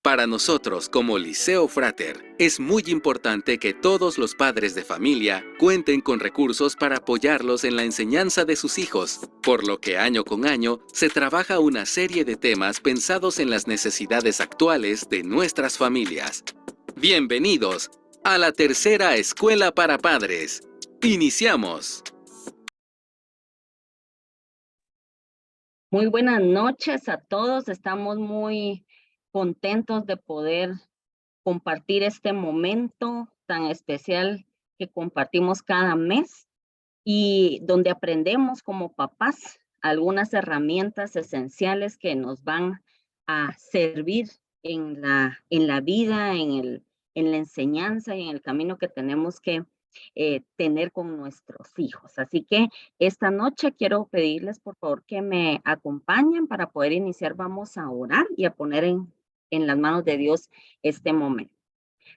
Para nosotros, como Liceo Frater, es muy importante que todos los padres de familia cuenten con recursos para apoyarlos en la enseñanza de sus hijos, por lo que año con año se trabaja una serie de temas pensados en las necesidades actuales de nuestras familias. Bienvenidos a la tercera Escuela para Padres. ¡Iniciamos! Muy buenas noches a todos. Estamos muy contentos de poder compartir este momento tan especial que compartimos cada mes y donde aprendemos como papás algunas herramientas esenciales que nos van a servir en la vida, en la enseñanza y en el camino que tenemos que tener con nuestros hijos. Así que esta noche quiero pedirles por favor que me acompañen para poder iniciar. Vamos a orar y a poner en las manos de Dios este momento.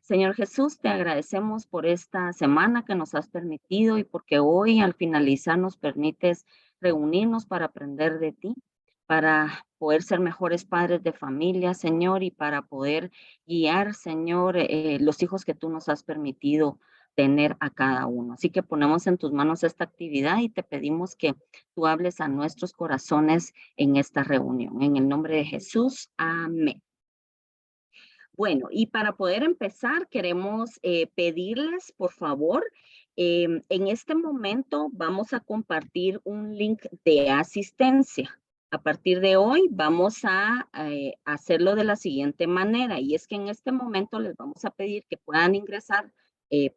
Señor Jesús, te agradecemos por esta semana que nos has permitido y porque hoy al finalizar nos permites reunirnos para aprender de ti, para poder ser mejores padres de familia, Señor, y para poder guiar, Señor, los hijos que tú nos has permitido tener a cada uno. Así que ponemos en tus manos esta actividad y te pedimos que tú hables a nuestros corazones en esta reunión. En el nombre de Jesús, amén. Bueno, y para poder empezar, queremos pedirles, por favor, en este momento vamos a compartir un link de asistencia. A partir de hoy vamos a hacerlo de la siguiente manera, y es que en este momento les vamos a pedir que puedan ingresar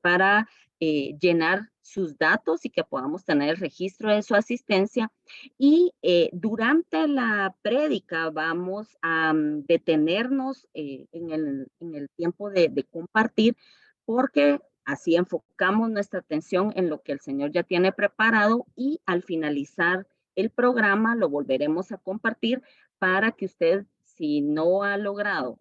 para llenar sus datos y que podamos tener el registro de su asistencia. Y durante la prédica vamos a detenernos en el tiempo de compartir, porque así enfocamos nuestra atención en lo que el Señor ya tiene preparado y al finalizar el programa lo volveremos a compartir para que usted, si no ha logrado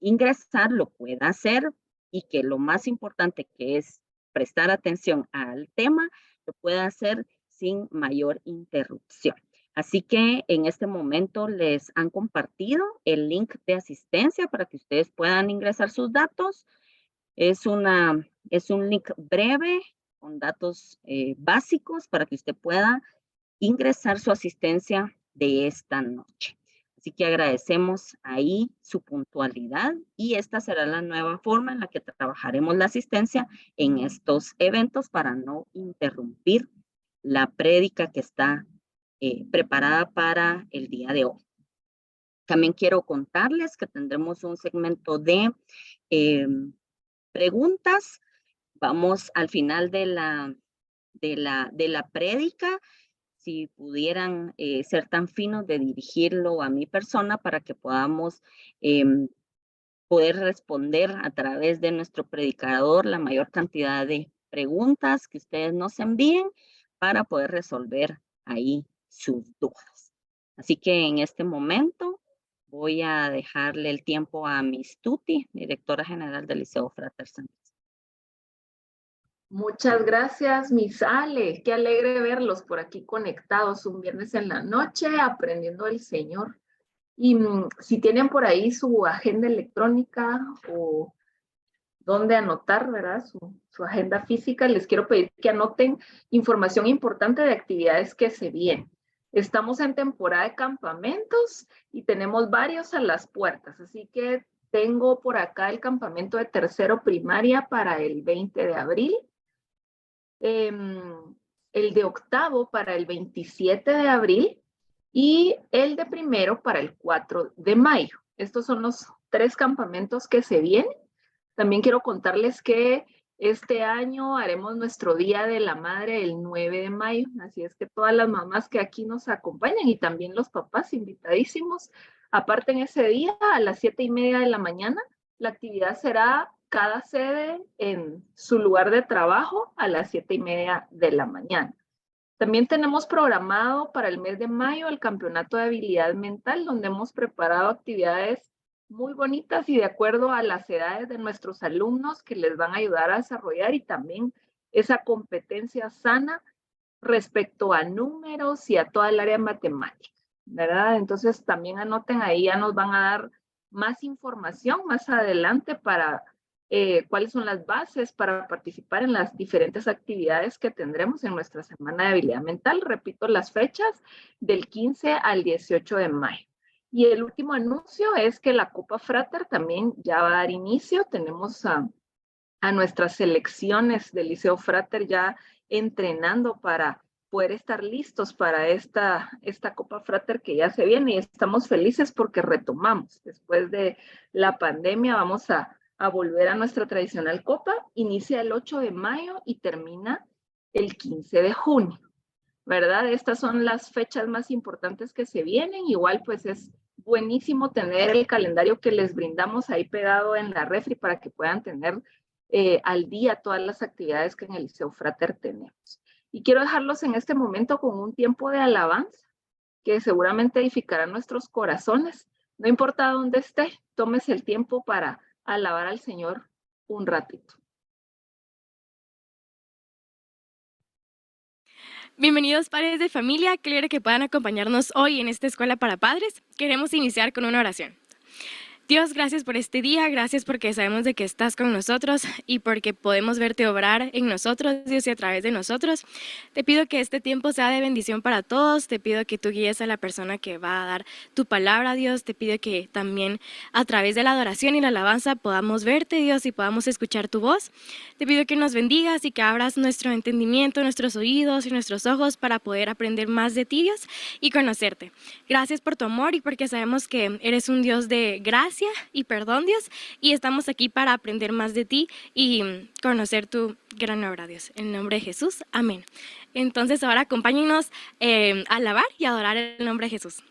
ingresar, lo pueda hacer y que lo más importante, que es prestar atención al tema, lo pueda hacer sin mayor interrupción. Así que en este momento les han compartido el link de asistencia para que ustedes puedan ingresar sus datos. Es un link breve con datos básicos para que usted pueda ingresar su asistencia de esta noche. Así que agradecemos ahí su puntualidad y esta será la nueva forma en la que trabajaremos la asistencia en estos eventos para no interrumpir la prédica que está preparada para el día de hoy. También quiero contarles que tendremos un segmento de preguntas. Vamos al final de la prédica. Si pudieran ser tan finos de dirigirlo a mi persona para que podamos poder responder a través de nuestro predicador la mayor cantidad de preguntas que ustedes nos envíen para poder resolver ahí sus dudas. Así que en este momento voy a dejarle el tiempo a Miss Tuti, directora general del Liceo Frater San Luis. Muchas gracias, Miss Ale. Qué alegre verlos por aquí conectados un viernes en la noche, aprendiendo del Señor. Y si tienen por ahí su agenda electrónica o dónde anotar, ¿verdad? Su agenda física, les quiero pedir que anoten información importante de actividades que se vienen. Estamos en temporada de campamentos y tenemos varios a las puertas, así que tengo por acá el campamento de tercero primaria para el 20 de abril, el de octavo para el 27 de abril y el de primero para el 4 de mayo. Estos son los 3 campamentos que se vienen. También quiero contarles que este año haremos nuestro Día de la Madre el 9 de mayo, así es que todas las mamás que aquí nos acompañan y también los papás invitadísimos, aparten ese día a las 7:30 de la mañana. La actividad será cada sede en su lugar de trabajo a las 7:30 de la mañana. También tenemos programado para el mes de mayo el campeonato de habilidad mental, donde hemos preparado actividades muy bonitas y de acuerdo a las edades de nuestros alumnos que les van a ayudar a desarrollar y también esa competencia sana respecto a números y a toda el área matemática, ¿verdad? Entonces también anoten ahí, ya nos van a dar más información más adelante para cuáles son las bases para participar en las diferentes actividades que tendremos en nuestra Semana de Habilidad Mental. Repito las fechas, del 15 al 18 de mayo. Y el último anuncio es que la Copa Frater también ya va a dar inicio. Tenemos a nuestras selecciones del Liceo Frater ya entrenando para poder estar listos para esta Copa Frater que ya se viene, y estamos felices porque retomamos. Después de la pandemia vamos a volver a nuestra tradicional Copa. Inicia el 8 de mayo y termina el 15 de junio, ¿verdad? Estas son las fechas más importantes que se vienen. Igual pues es buenísimo tener el calendario que les brindamos ahí pegado en la refri para que puedan tener al día todas las actividades que en el Liceo Frater tenemos. Y quiero dejarlos en este momento con un tiempo de alabanza que seguramente edificará nuestros corazones. No importa dónde esté, tómese el tiempo para alabar al Señor un ratito. Bienvenidos padres de familia, qué alegre que puedan acompañarnos hoy en esta escuela para padres. Queremos iniciar con una oración. Dios, gracias por este día, gracias porque sabemos de que estás con nosotros y porque podemos verte obrar en nosotros, Dios, y a través de nosotros. Te pido que este tiempo sea de bendición para todos, te pido que tú guíes a la persona que va a dar tu palabra, Dios, te pido que también a través de la adoración y la alabanza podamos verte, Dios, y podamos escuchar tu voz. Te pido que nos bendigas y que abras nuestro entendimiento, nuestros oídos y nuestros ojos para poder aprender más de ti, Dios, y conocerte. Gracias por tu amor y porque sabemos que eres un Dios de gracia y perdón, Dios, y estamos aquí para aprender más de ti y conocer tu gran obra, Dios. En el nombre de Jesús, amén. Entonces ahora acompáñenos a alabar y adorar el nombre de Jesús.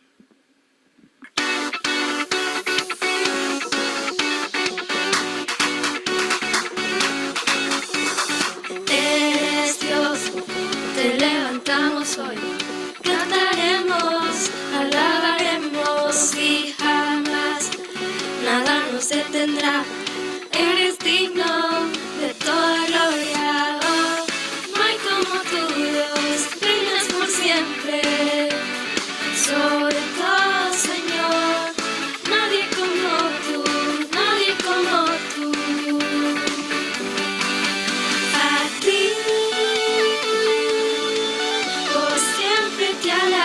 Eres Dios, te levantamos hoy, cantaremos, alabaremos y jamás nada nos detendrá. Eres digno de toda gloria, oh, no hay como tú, Dios, reinas por siempre. Sobre todo, Señor, nadie como tú, nadie como tú. A ti, por siempre te alabo.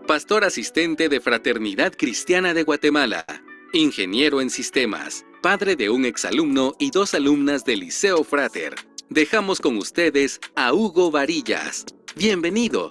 pastor asistente de Fraternidad Cristiana de Guatemala, ingeniero en sistemas, padre de un exalumno y 2 alumnas del Liceo Frater. Dejamos con ustedes a Hugo Varillas. Bienvenido.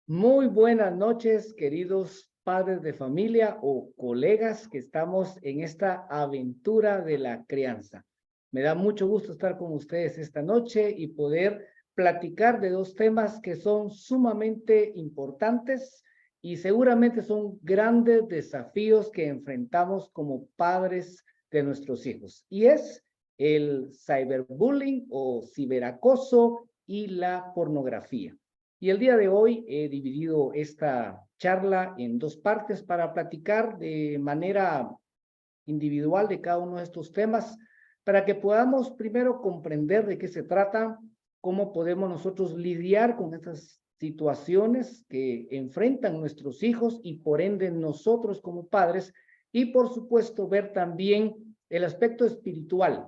Muy buenas noches, queridos padres de familia o colegas que estamos en esta aventura de la crianza. Me da mucho gusto estar con ustedes esta noche y poder platicar de 2 temas que son sumamente importantes y seguramente son grandes desafíos que enfrentamos como padres de nuestros hijos. Y es el cyberbullying o ciberacoso y la pornografía. Y el día de hoy he dividido esta charla en 2 partes para platicar de manera individual de cada uno de estos temas, para que podamos primero comprender de qué se trata, cómo podemos nosotros lidiar con estas situaciones que enfrentan nuestros hijos y por ende nosotros como padres, y por supuesto ver también el aspecto espiritual.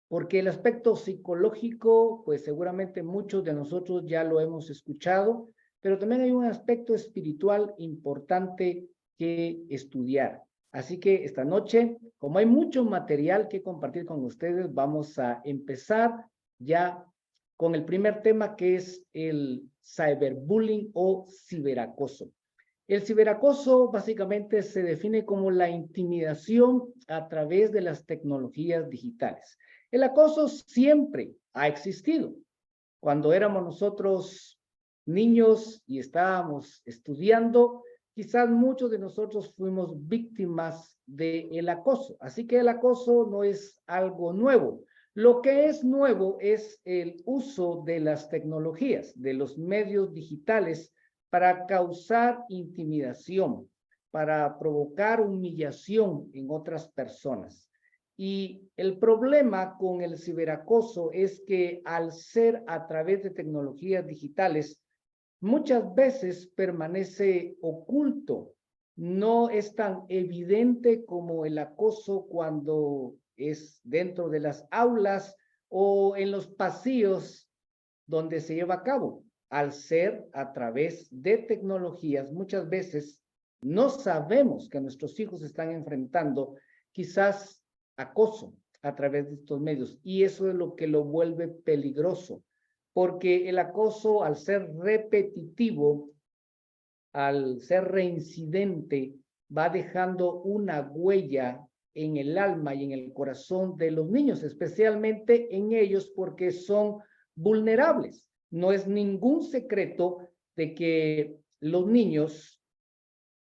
Porque el aspecto psicológico, pues seguramente muchos de nosotros ya lo hemos escuchado, pero también hay un aspecto espiritual importante que estudiar. Así que esta noche, como hay mucho material que compartir con ustedes, vamos a empezar ya con el primer tema, que es el cyberbullying o ciberacoso. El ciberacoso básicamente se define como la intimidación a través de las tecnologías digitales. El acoso siempre ha existido. Cuando éramos nosotros niños y estábamos estudiando, quizás muchos de nosotros fuimos víctimas del acoso. Así que el acoso no es algo nuevo. Lo que es nuevo es el uso de las tecnologías, de los medios digitales para causar intimidación, para provocar humillación en otras personas. Y el problema con el ciberacoso es que al ser a través de tecnologías digitales, muchas veces permanece oculto. No es tan evidente como el acoso cuando es dentro de las aulas o en los pasillos donde se lleva a cabo. Al ser a través de tecnologías, muchas veces no sabemos que nuestros hijos están enfrentando quizás acoso a través de estos medios, y eso es lo que lo vuelve peligroso, porque el acoso, al ser repetitivo, al ser reincidente, va dejando una huella en el alma y en el corazón de los niños, especialmente en ellos porque son vulnerables. No es ningún secreto de que los niños,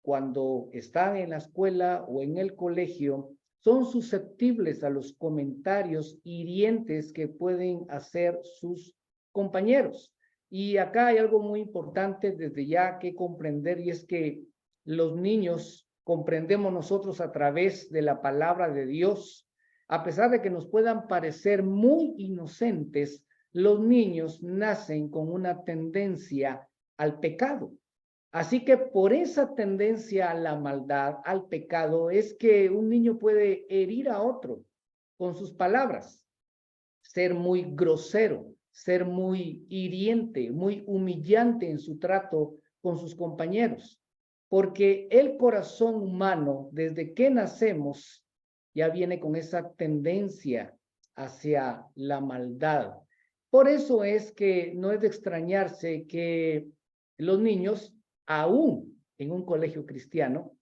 cuando están en la escuela o en el colegio, son susceptibles a los comentarios hirientes que pueden hacer sus compañeros. Y acá hay algo muy importante desde ya que comprender, y es que los niños comprendemos nosotros a través de la palabra de Dios. A pesar de que nos puedan parecer muy inocentes, los niños nacen con una tendencia al pecado. Así que por esa tendencia a la maldad, al pecado, es que un niño puede herir a otro con sus palabras, ser muy grosero, ser muy hiriente, muy humillante en su trato con sus compañeros. Porque el corazón humano, desde que nacemos, ya viene con esa tendencia hacia la maldad. Por eso es que no es de extrañarse que los niños, aún en un colegio cristiano,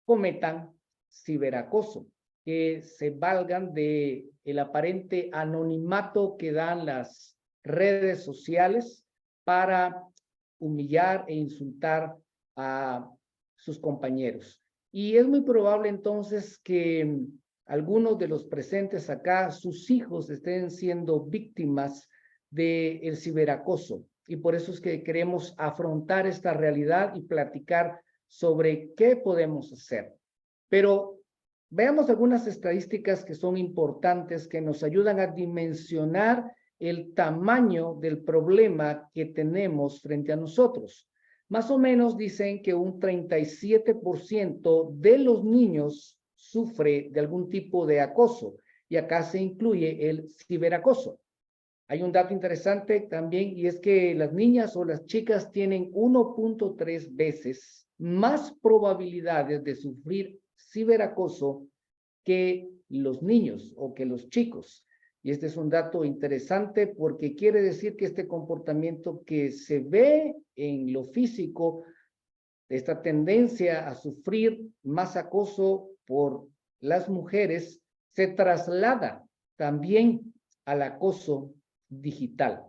cometan ciberacoso, que se valgan de el aparente anonimato que dan las redes sociales para humillar e insultar a sus compañeros. Y es muy probable entonces que algunos de los presentes acá, sus hijos estén siendo víctimas del ciberacoso. Y por eso es que queremos afrontar esta realidad y platicar sobre qué podemos hacer. Pero veamos algunas estadísticas que son importantes, que nos ayudan a dimensionar el tamaño del problema que tenemos frente a nosotros. Más o menos dicen que un 37% de los niños sufre de algún tipo de acoso, y acá se incluye el ciberacoso. Hay un dato interesante también, y es que las niñas o las chicas tienen 1.3 veces más probabilidades de sufrir ciberacoso que los niños o que los chicos. Y este es un dato interesante porque quiere decir que este comportamiento que se ve en lo físico, esta tendencia a sufrir más acoso por las mujeres, se traslada también al acoso digital.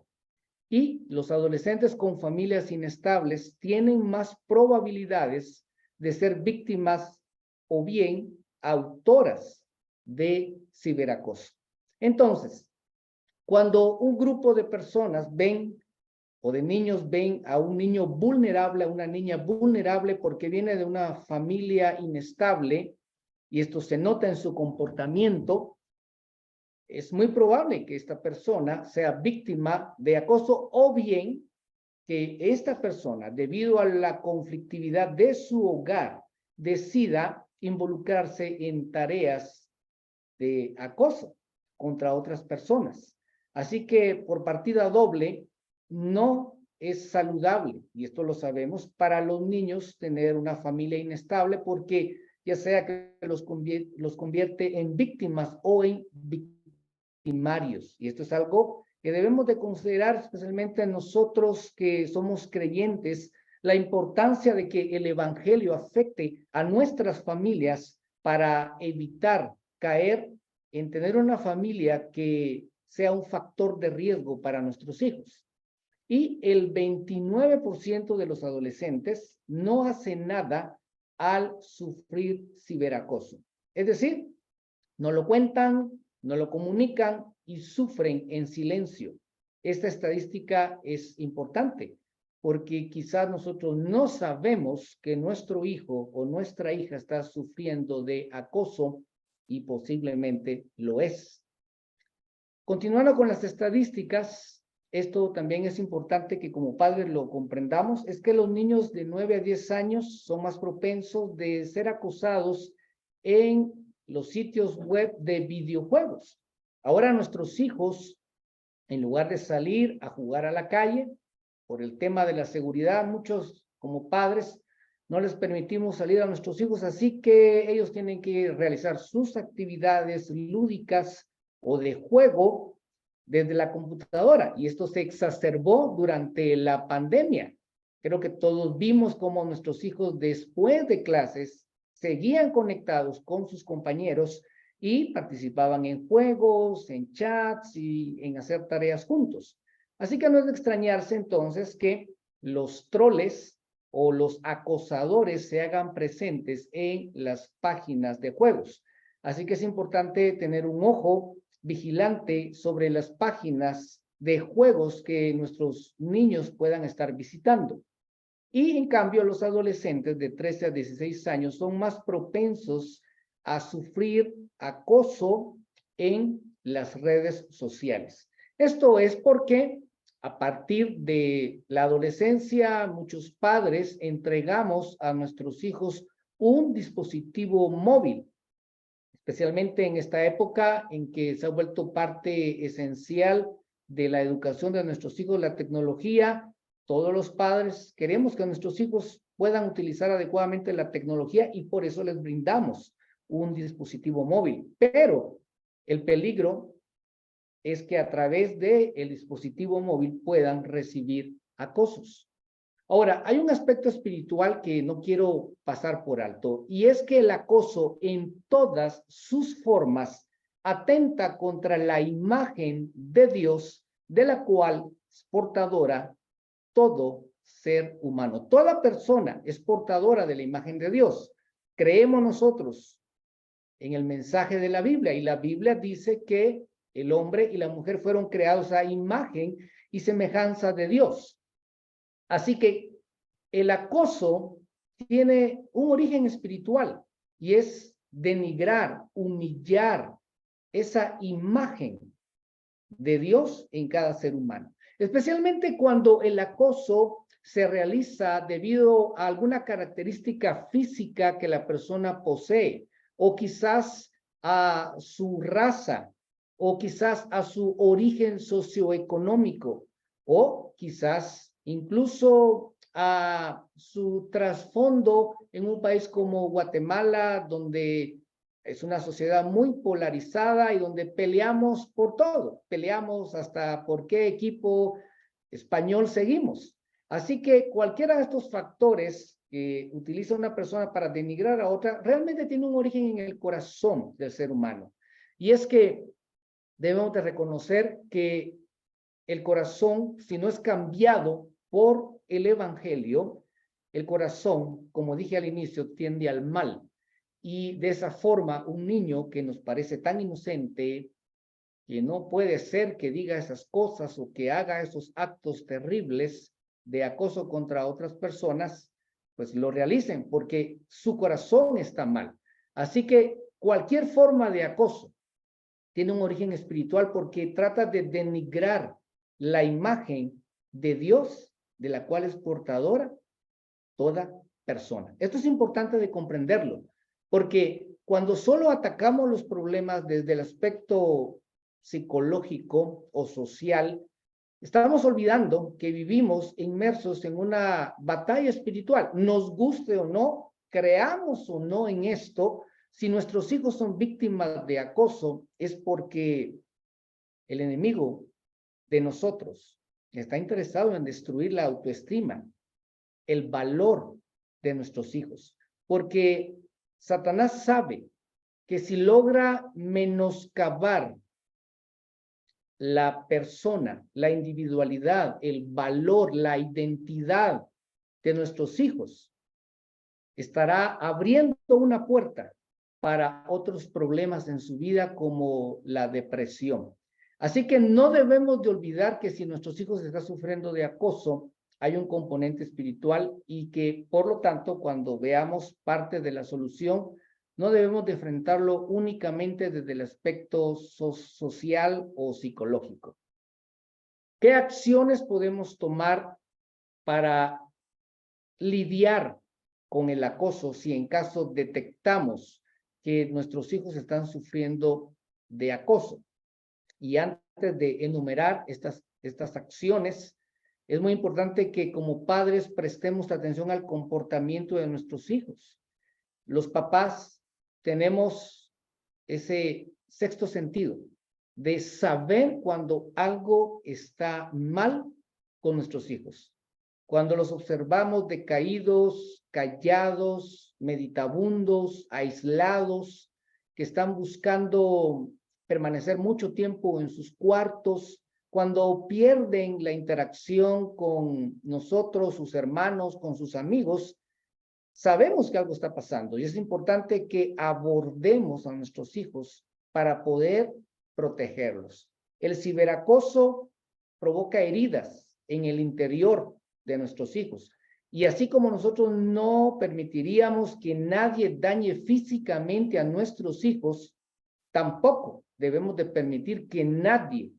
Y los adolescentes con familias inestables tienen más probabilidades de ser víctimas o bien autoras de ciberacoso. Entonces, cuando un grupo de personas ven o de niños ven a un niño vulnerable, a una niña vulnerable porque viene de una familia inestable, y esto se nota en su comportamiento, es muy probable que esta persona sea víctima de acoso o bien que esta persona, debido a la conflictividad de su hogar, decida involucrarse en tareas de acoso contra otras personas. Así que por partida doble, no es saludable, y esto lo sabemos, para los niños tener una familia inestable porque ya sea que los convierte en víctimas o en victimarios. Y esto es algo que debemos de considerar, especialmente nosotros que somos creyentes, la importancia de que el evangelio afecte a nuestras familias para evitar caer en tener una familia que sea un factor de riesgo para nuestros hijos. Y el 29% de los adolescentes no hace nada al sufrir ciberacoso. Es decir, no lo cuentan, no lo comunican y sufren en silencio. Esta estadística es importante porque quizás nosotros no sabemos que nuestro hijo o nuestra hija está sufriendo de acoso y posiblemente lo es. Continuando con las estadísticas, esto también es importante que como padres lo comprendamos, es que los niños de 9 a 10 años son más propensos de ser acosados en los sitios web de videojuegos. Ahora nuestros hijos, en lugar de salir a jugar a la calle, por el tema de la seguridad, muchos como padres no les permitimos salir a nuestros hijos, así que ellos tienen que realizar sus actividades lúdicas o de juego desde la computadora, y esto se exacerbó durante la pandemia. Creo que todos vimos cómo nuestros hijos después de clases seguían conectados con sus compañeros y participaban en juegos, en chats y en hacer tareas juntos. Así que no es de extrañarse entonces que los troles o los acosadores se hagan presentes en las páginas de juegos. Así que es importante tener un ojo vigilante sobre las páginas de juegos que nuestros niños puedan estar visitando. Y en cambio, los adolescentes de 13 a 16 años son más propensos a sufrir acoso en las redes sociales. Esto es porque a partir de la adolescencia, muchos padres entregamos a nuestros hijos un dispositivo móvil, especialmente en esta época en que se ha vuelto parte esencial de la educación de nuestros hijos, la tecnología. Todos los padres queremos que nuestros hijos puedan utilizar adecuadamente la tecnología y por eso les brindamos un dispositivo móvil. Pero el peligro es que a través del dispositivo móvil puedan recibir acosos. Ahora, hay un aspecto espiritual que no quiero pasar por alto, y es que el acoso en todas sus formas atenta contra la imagen de Dios, de la cual es portadora todo ser humano. Toda persona es portadora de la imagen de Dios. Creemos nosotros en el mensaje de la Biblia, y la Biblia dice que el hombre y la mujer fueron creados a imagen y semejanza de Dios. Así que el acoso tiene un origen espiritual y es denigrar, humillar esa imagen de Dios en cada ser humano. Especialmente cuando el acoso se realiza debido a alguna característica física que la persona posee, o quizás a su raza, o quizás a su origen socioeconómico, o quizás incluso a su trasfondo en un país como Guatemala, donde es una sociedad muy polarizada y donde peleamos por todo. Peleamos hasta por qué equipo español seguimos. Así que cualquiera de estos factores que utiliza una persona para denigrar a otra, realmente tiene un origen en el corazón del ser humano. Y es que debemos de reconocer que el corazón, si no es cambiado por el evangelio, el corazón, como dije al inicio, tiende al mal. Y de esa forma, un niño que nos parece tan inocente, que no puede ser que diga esas cosas o que haga esos actos terribles de acoso contra otras personas, pues lo realicen porque su corazón está mal. Así que cualquier forma de acoso tiene un origen espiritual porque trata de denigrar la imagen de Dios de la cual es portadora toda persona. Esto es importante de comprenderlo, porque cuando solo atacamos los problemas desde el aspecto psicológico o social, estamos olvidando que vivimos inmersos en una batalla espiritual. Nos guste o no, creamos o no en esto, si nuestros hijos son víctimas de acoso, es porque el enemigo de nosotros está interesado en destruir la autoestima, el valor de nuestros hijos, porque Satanás sabe que si logra menoscabar la persona, la individualidad, el valor, la identidad de nuestros hijos, estará abriendo una puerta para otros problemas en su vida como la depresión. Así que no debemos de olvidar que si nuestros hijos están sufriendo de acoso, hay un componente espiritual y que, por lo tanto, cuando veamos parte de la solución, no debemos de enfrentarlo únicamente desde el aspecto social o psicológico. ¿Qué acciones podemos tomar para lidiar con el acoso si en caso detectamos que nuestros hijos están sufriendo de acoso? Y antes de enumerar estas acciones, es muy importante que como padres prestemos atención al comportamiento de nuestros hijos. Los papás tenemos ese sexto sentido de saber cuando algo está mal con nuestros hijos. Cuando los observamos decaídos, callados, meditabundos, aislados, que están buscando permanecer mucho tiempo en sus cuartos, cuando pierden la interacción con nosotros, sus hermanos, con sus amigos, sabemos que algo está pasando y es importante que abordemos a nuestros hijos para poder protegerlos. El ciberacoso provoca heridas en el interior de nuestros hijos. Y así como nosotros no permitiríamos que nadie dañe físicamente a nuestros hijos, tampoco debemos de permitir que nadie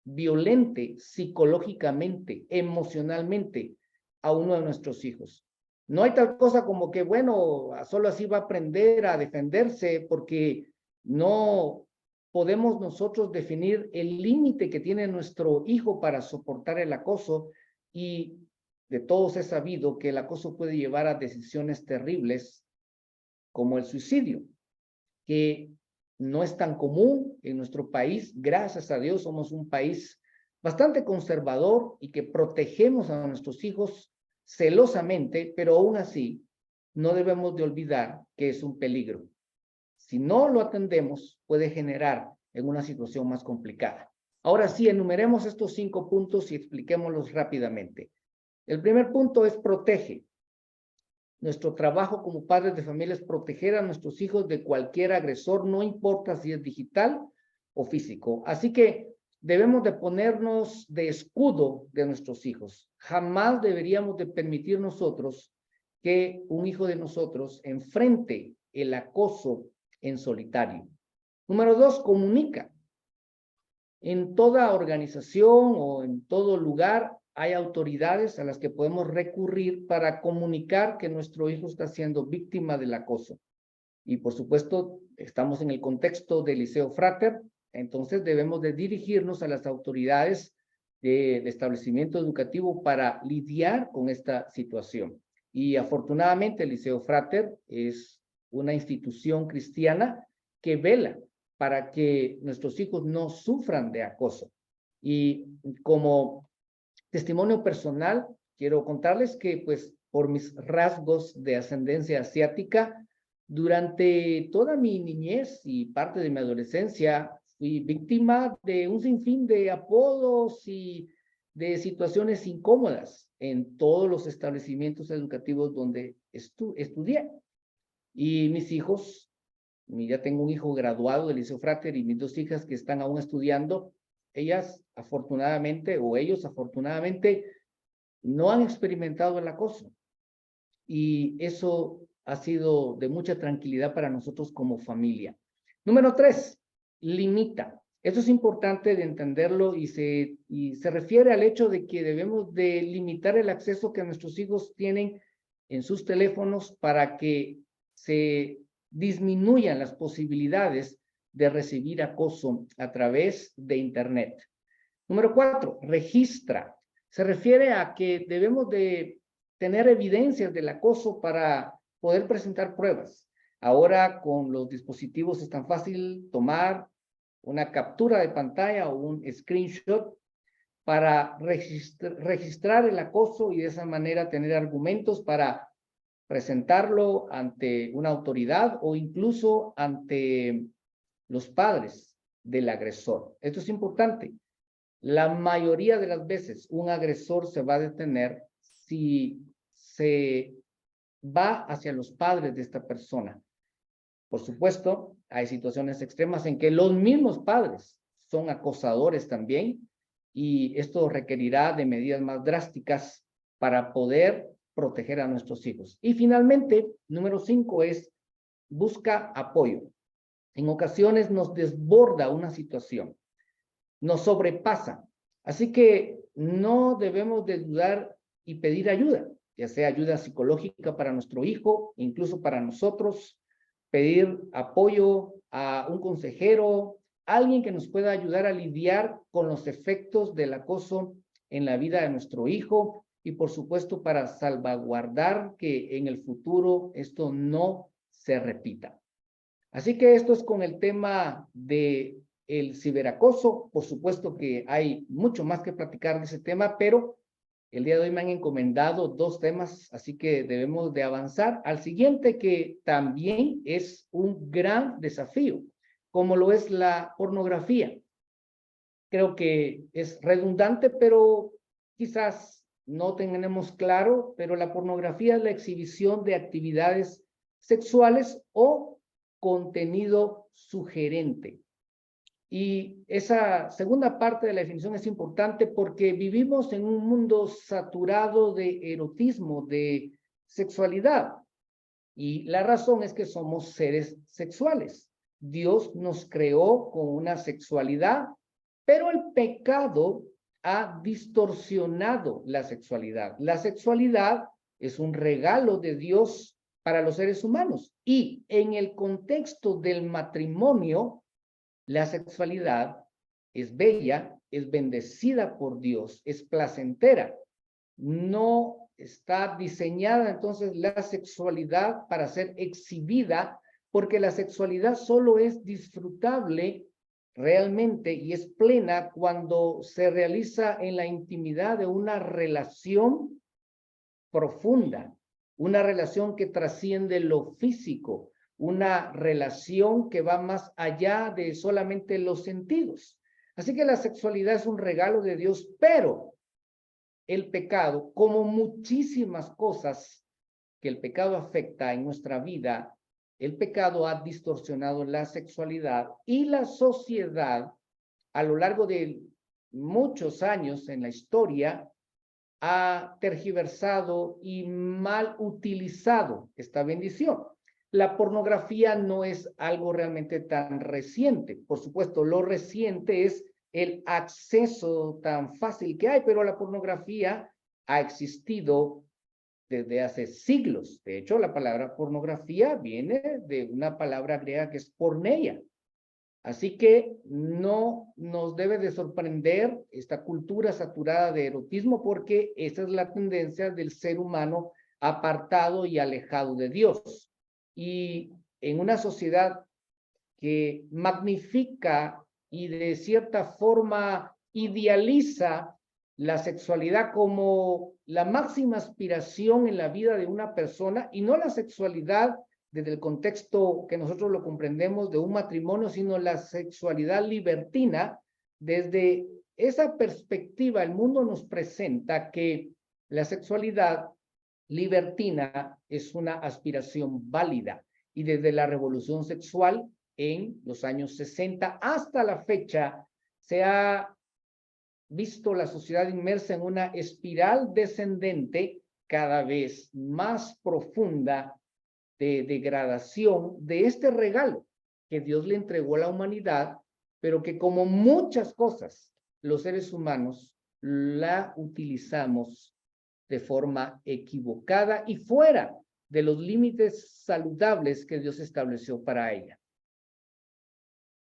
violente psicológicamente, emocionalmente a uno de nuestros hijos. No hay tal cosa como que, bueno, solo así va a aprender a defenderse, porque no podemos nosotros definir el límite que tiene nuestro hijo para soportar el acoso, y de todos es sabido que el acoso puede llevar a decisiones terribles como el suicidio, que no es tan común en nuestro país. Gracias a Dios somos un país bastante conservador y que protegemos a nuestros hijos celosamente, pero aún así no debemos de olvidar que es un peligro. Si no lo atendemos, puede generar en una situación más complicada. Ahora sí, enumeremos estos 5 puntos y expliquémoslos rápidamente. El primer punto es protege. Nuestro trabajo como padres de familia es proteger a nuestros hijos de cualquier agresor, no importa si es digital o físico. Así que debemos de ponernos de escudo de nuestros hijos. Jamás deberíamos de permitir nosotros que un hijo de nosotros enfrente el acoso en solitario. Número 2, comunica. En toda organización o en todo lugar hay autoridades a las que podemos recurrir para comunicar que nuestro hijo está siendo víctima del acoso. Y por supuesto, estamos en el contexto del Liceo Frater, entonces debemos de dirigirnos a las autoridades del establecimiento educativo para lidiar con esta situación. Y afortunadamente el Liceo Frater es una institución cristiana que vela para que nuestros hijos no sufran de acoso. Y como testimonio personal, quiero contarles que pues por mis rasgos de ascendencia asiática, durante toda mi niñez y parte de mi adolescencia, fui víctima de un sinfín de apodos y de situaciones incómodas en todos los establecimientos educativos donde estudié. Y mis hijos, ya tengo un hijo graduado del Liceo Frater y mis dos hijas que están aún estudiando, ellas afortunadamente, o ellos afortunadamente, no han experimentado el acoso. Y eso ha sido de mucha tranquilidad para nosotros como familia. Número 3, limita. Eso es importante de entenderlo y se refiere al hecho de que debemos de limitar el acceso que nuestros hijos tienen en sus teléfonos para que se disminuyan las posibilidades de recibir acoso a través de Internet. Número 4, registra. Se refiere a que debemos de tener evidencias del acoso para poder presentar pruebas. Ahora con los dispositivos es tan fácil tomar una captura de pantalla o un screenshot para registrar el acoso y de esa manera tener argumentos para presentarlo ante una autoridad o incluso ante los padres del agresor. Esto es importante. La mayoría de las veces un agresor se va a detener si se va hacia los padres de esta persona. Por supuesto, hay situaciones extremas en que los mismos padres son acosadores también y esto requerirá de medidas más drásticas para poder proteger a nuestros hijos. Y finalmente, número 5 es busca apoyo. En ocasiones nos desborda una situación, nos sobrepasa. Así que no debemos de dudar y pedir ayuda, ya sea ayuda psicológica para nuestro hijo, incluso para nosotros, pedir apoyo a un consejero, alguien que nos pueda ayudar a lidiar con los efectos del acoso en la vida de nuestro hijo y por supuesto para salvaguardar que en el futuro esto no se repita. Así que esto es con el tema de el ciberacoso. Por supuesto que hay mucho más que platicar de ese tema, pero el día de hoy me han encomendado 2 temas, así que debemos de avanzar al siguiente, que también es un gran desafío, como lo es la pornografía. Creo que es redundante, pero quizás no tenemos claro, pero la pornografía es la exhibición de actividades sexuales o contenido sugerente. Y esa segunda parte de la definición es importante porque vivimos en un mundo saturado de erotismo, de sexualidad. Y la razón es que somos seres sexuales. Dios nos creó con una sexualidad, pero el pecado ha distorsionado la sexualidad. La sexualidad es un regalo de Dios para los seres humanos. Y en el contexto del matrimonio, la sexualidad es bella, es bendecida por Dios, es placentera. No está diseñada entonces la sexualidad para ser exhibida, porque la sexualidad solo es disfrutable realmente y es plena cuando se realiza en la intimidad de una relación profunda, una relación que trasciende lo físico, una relación que va más allá de solamente los sentidos. Así que la sexualidad es un regalo de Dios, pero el pecado, como muchísimas cosas que el pecado afecta en nuestra vida, el pecado ha distorsionado la sexualidad y la sociedad a lo largo de muchos años en la historia ha tergiversado y mal utilizado esta bendición. La pornografía no es algo realmente tan reciente. Por supuesto, lo reciente es el acceso tan fácil que hay, pero la pornografía ha existido desde hace siglos. De hecho, la palabra pornografía viene de una palabra griega que es porneia, Así que no nos debe de sorprender esta cultura saturada de erotismo, porque esa es la tendencia del ser humano apartado y alejado de Dios. Y en una sociedad que magnifica y de cierta forma idealiza la sexualidad como la máxima aspiración en la vida de una persona, y no la sexualidad desde el contexto que nosotros lo comprendemos de un matrimonio, sino la sexualidad libertina. Desde esa perspectiva, el mundo nos presenta que la sexualidad libertina es una aspiración válida, y desde la revolución sexual en los años 60 hasta la fecha se ha visto la sociedad inmersa en una espiral descendente cada vez más profunda de degradación de este regalo que Dios le entregó a la humanidad, pero que, como muchas cosas, los seres humanos la utilizamos de forma equivocada y fuera de los límites saludables que Dios estableció para ella.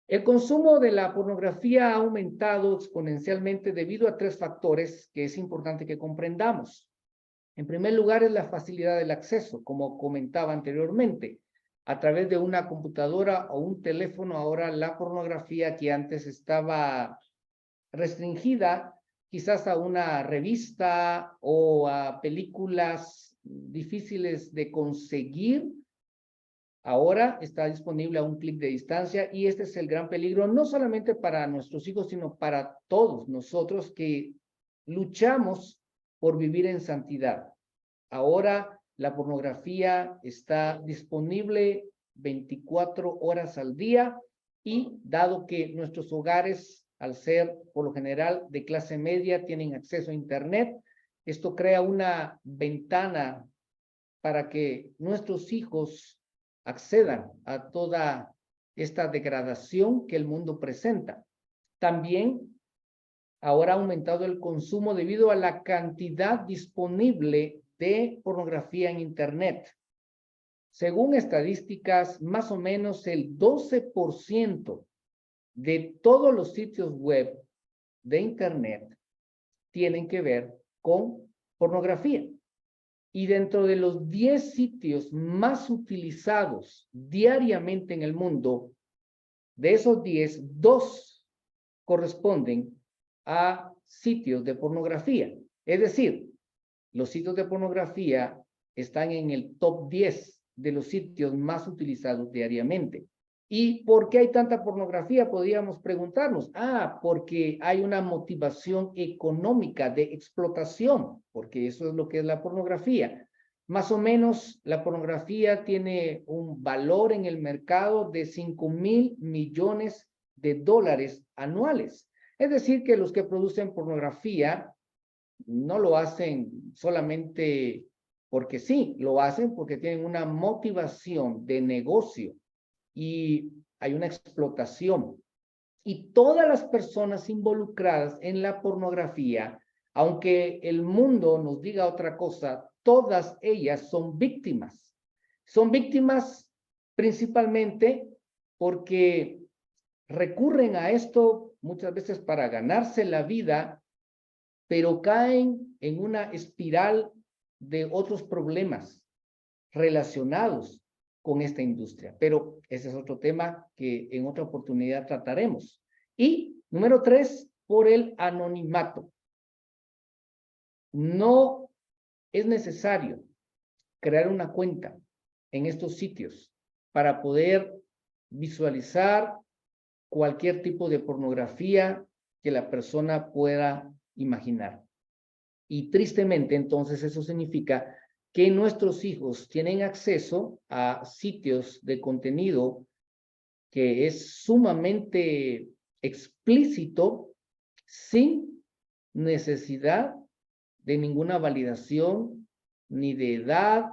El consumo de la pornografía ha aumentado exponencialmente debido a 3 factores que es importante que comprendamos. En primer lugar, es la facilidad del acceso, como comentaba anteriormente. A través de una computadora o un teléfono, ahora la pornografía, que antes estaba restringida quizás a una revista o a películas difíciles de conseguir, ahora está disponible a un clic de distancia, y este es el gran peligro, no solamente para nuestros hijos, sino para todos nosotros que luchamos por vivir en santidad. Ahora la pornografía está disponible 24 horas al día, y dado que nuestros hogares, al ser por lo general de clase media, tienen acceso a internet, esto crea una ventana para que nuestros hijos accedan a toda esta degradación que el mundo presenta. También ahora ha aumentado el consumo debido a la cantidad disponible de pornografía en internet. Según estadísticas, más o menos el 12% de todos los sitios web de internet tienen que ver con pornografía. Y dentro de los 10 sitios más utilizados diariamente en el mundo, de esos 10, 2 corresponden a sitios de pornografía. Es decir, los sitios de pornografía están en el top 10 de los sitios más utilizados diariamente. ¿Y por qué hay tanta pornografía? Podríamos preguntarnos. Porque hay una motivación económica de explotación, porque eso es lo que es la pornografía. Más o menos, la pornografía tiene un valor en el mercado de $5,000 millones anuales. Es decir, que los que producen pornografía no lo hacen solamente porque sí, lo hacen porque tienen una motivación de negocio y hay una explotación. Y todas las personas involucradas en la pornografía, aunque el mundo nos diga otra cosa, todas ellas son víctimas. Son víctimas principalmente porque recurren a esto muchas veces para ganarse la vida, pero caen en una espiral de otros problemas relacionados con esta industria. Pero ese es otro tema que en otra oportunidad trataremos. Y número 3, por el anonimato. No es necesario crear una cuenta en estos sitios para poder visualizar cualquier tipo de pornografía que la persona pueda imaginar. Y tristemente, entonces, eso significa que nuestros hijos tienen acceso a sitios de contenido que es sumamente explícito, sin necesidad de ninguna validación, ni de edad,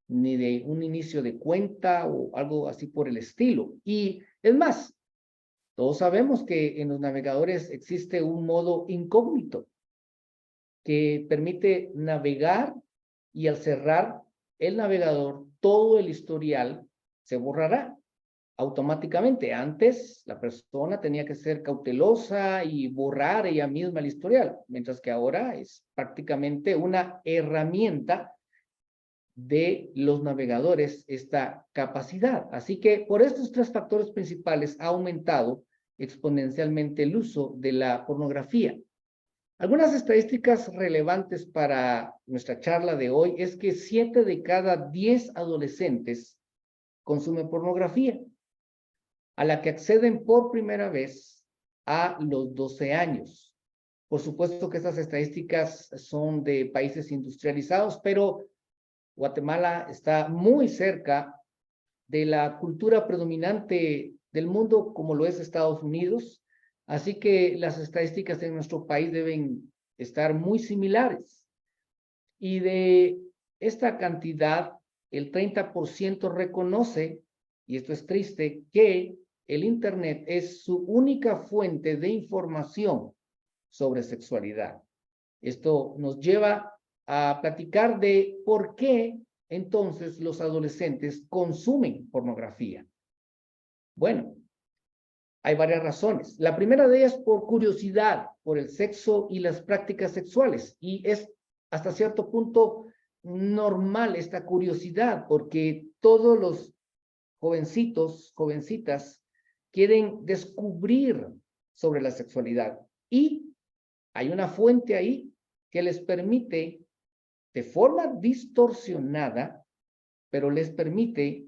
ni de un inicio de cuenta o algo así por el estilo. Y es más, todos sabemos que en los navegadores existe un modo incógnito que permite navegar, y al cerrar el navegador todo el historial se borrará. automáticamente. Antes, la persona tenía que ser cautelosa y borrar ella misma el historial, mientras que ahora es prácticamente una herramienta de los navegadores esta capacidad. Así que por estos tres factores principales ha aumentado exponencialmente el uso de la pornografía. Algunas estadísticas relevantes para nuestra charla de hoy es que 7 de cada 10 adolescentes consumen pornografía, a la que acceden por primera vez a los 12 años. Por supuesto que estas estadísticas son de países industrializados, pero Guatemala está muy cerca de la cultura predominante del mundo, como lo es Estados Unidos. Así que las estadísticas en nuestro país deben estar muy similares. Y de esta cantidad, el 30% reconoce, y esto es triste, que el Internet es su única fuente de información sobre sexualidad. Esto nos lleva a platicar de por qué entonces los adolescentes consumen pornografía. Bueno, hay varias razones. La primera de ellas por curiosidad, por el sexo y las prácticas sexuales. Y es hasta cierto punto normal esta curiosidad, porque todos los jovencitos, jovencitas, quieren descubrir sobre la sexualidad. Y hay una fuente ahí que les permite, de forma distorsionada, pero les permite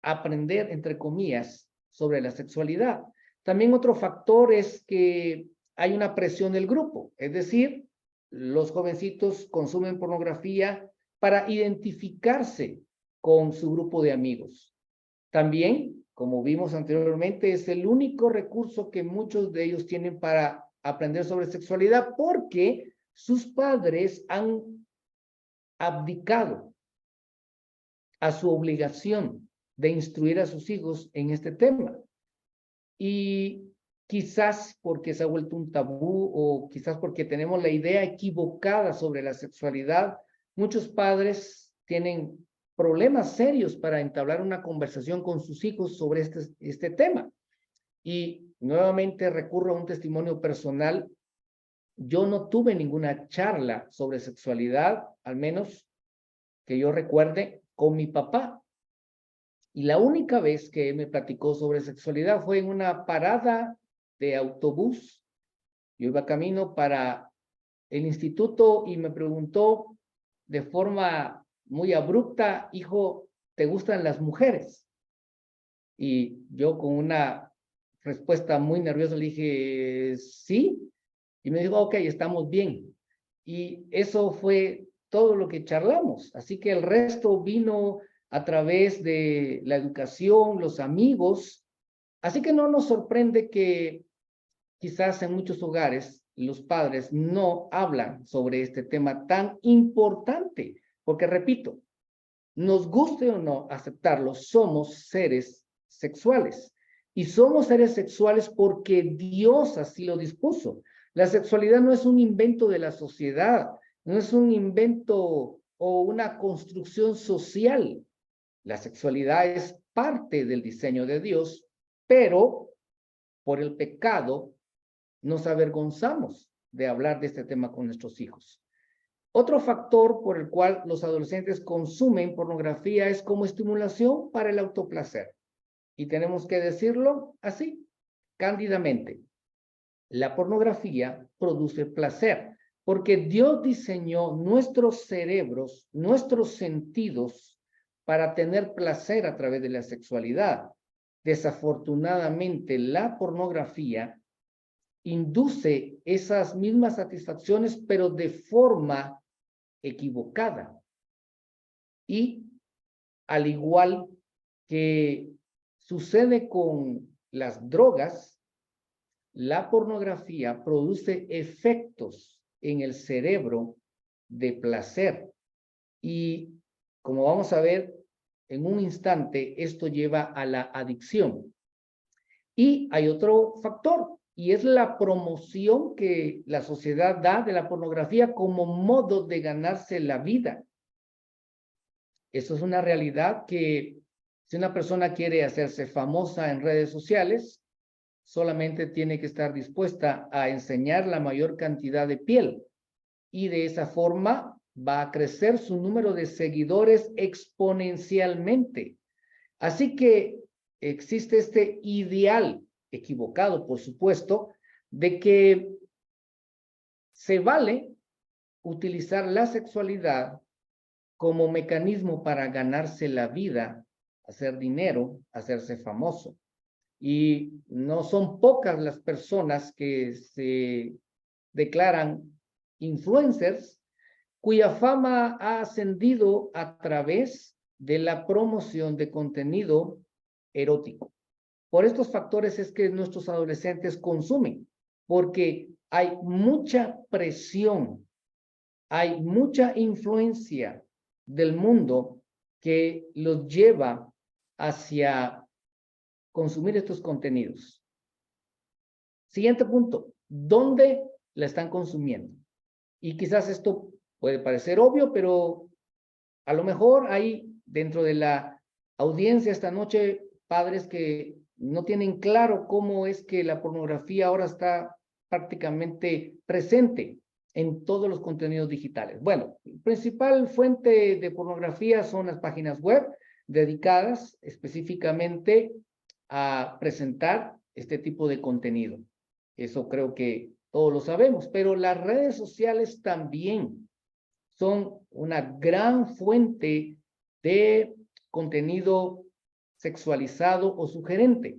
aprender, entre comillas, sobre la sexualidad. También otro factor es que hay una presión del grupo, es decir, los jovencitos consumen pornografía para identificarse con su grupo de amigos. También, como vimos anteriormente, es el único recurso que muchos de ellos tienen para aprender sobre sexualidad porque sus padres han abdicado a su obligación de instruir a sus hijos en este tema. Y quizás porque se ha vuelto un tabú o quizás porque tenemos la idea equivocada sobre la sexualidad, muchos padres tienen problemas serios para entablar una conversación con sus hijos sobre este tema. Y nuevamente recurro a un testimonio personal. Yo no tuve ninguna charla sobre sexualidad, al menos que yo recuerde, con mi papá. Y la única vez que él me platicó sobre sexualidad fue en una parada de autobús. Yo iba camino para el instituto y me preguntó de forma muy abrupta, hijo, ¿te gustan las mujeres? Y yo con una respuesta muy nerviosa le dije, sí. Y me dijo, ok, estamos bien. Y eso fue todo lo que charlamos. Así que el resto vino a través de la educación, los amigos. Así que no nos sorprende que quizás en muchos hogares los padres no hablan sobre este tema tan importante. Porque repito, nos guste o no aceptarlo, somos seres sexuales. Y somos seres sexuales porque Dios así lo dispuso. La sexualidad no es un invento de la sociedad, no es un invento o una construcción social. La sexualidad es parte del diseño de Dios, pero por el pecado nos avergonzamos de hablar de este tema con nuestros hijos. Otro factor por el cual los adolescentes consumen pornografía es como estimulación para el autoplacer. Y tenemos que decirlo así, cándidamente. La pornografía produce placer, porque Dios diseñó nuestros cerebros, nuestros sentidos, para tener placer a través de la sexualidad. Desafortunadamente, la pornografía induce esas mismas satisfacciones, pero de forma equivocada. Y al igual que sucede con las drogas, la pornografía produce efectos en el cerebro de placer. Y como vamos a ver en un instante, esto lleva a la adicción. Y hay otro factor, y es la promoción que la sociedad da de la pornografía como modo de ganarse la vida. Eso es una realidad que Si una persona quiere hacerse famosa en redes sociales, solamente tiene que estar dispuesta a enseñar la mayor cantidad de piel y de esa forma va a crecer su número de seguidores exponencialmente. Así que existe este ideal, equivocado por supuesto, de que se vale utilizar la sexualidad como mecanismo para ganarse la vida, hacer dinero, hacerse famoso. Y no son pocas las personas que se declaran influencers cuya fama ha ascendido a través de la promoción de contenido erótico. Por estos factores es que nuestros adolescentes consumen, porque hay mucha presión, hay mucha influencia del mundo que los lleva hacia consumir estos contenidos. Siguiente punto, ¿dónde la están consumiendo? Y quizás esto puede parecer obvio, pero a lo mejor hay dentro de la audiencia esta noche padres que no tienen claro cómo es que la pornografía ahora está prácticamente presente en todos los contenidos digitales. Bueno, la principal fuente de pornografía son las páginas web dedicadas específicamente a presentar este tipo de contenido. Eso creo que todos lo sabemos, pero las redes sociales también son una gran fuente de contenido sexualizado o sugerente.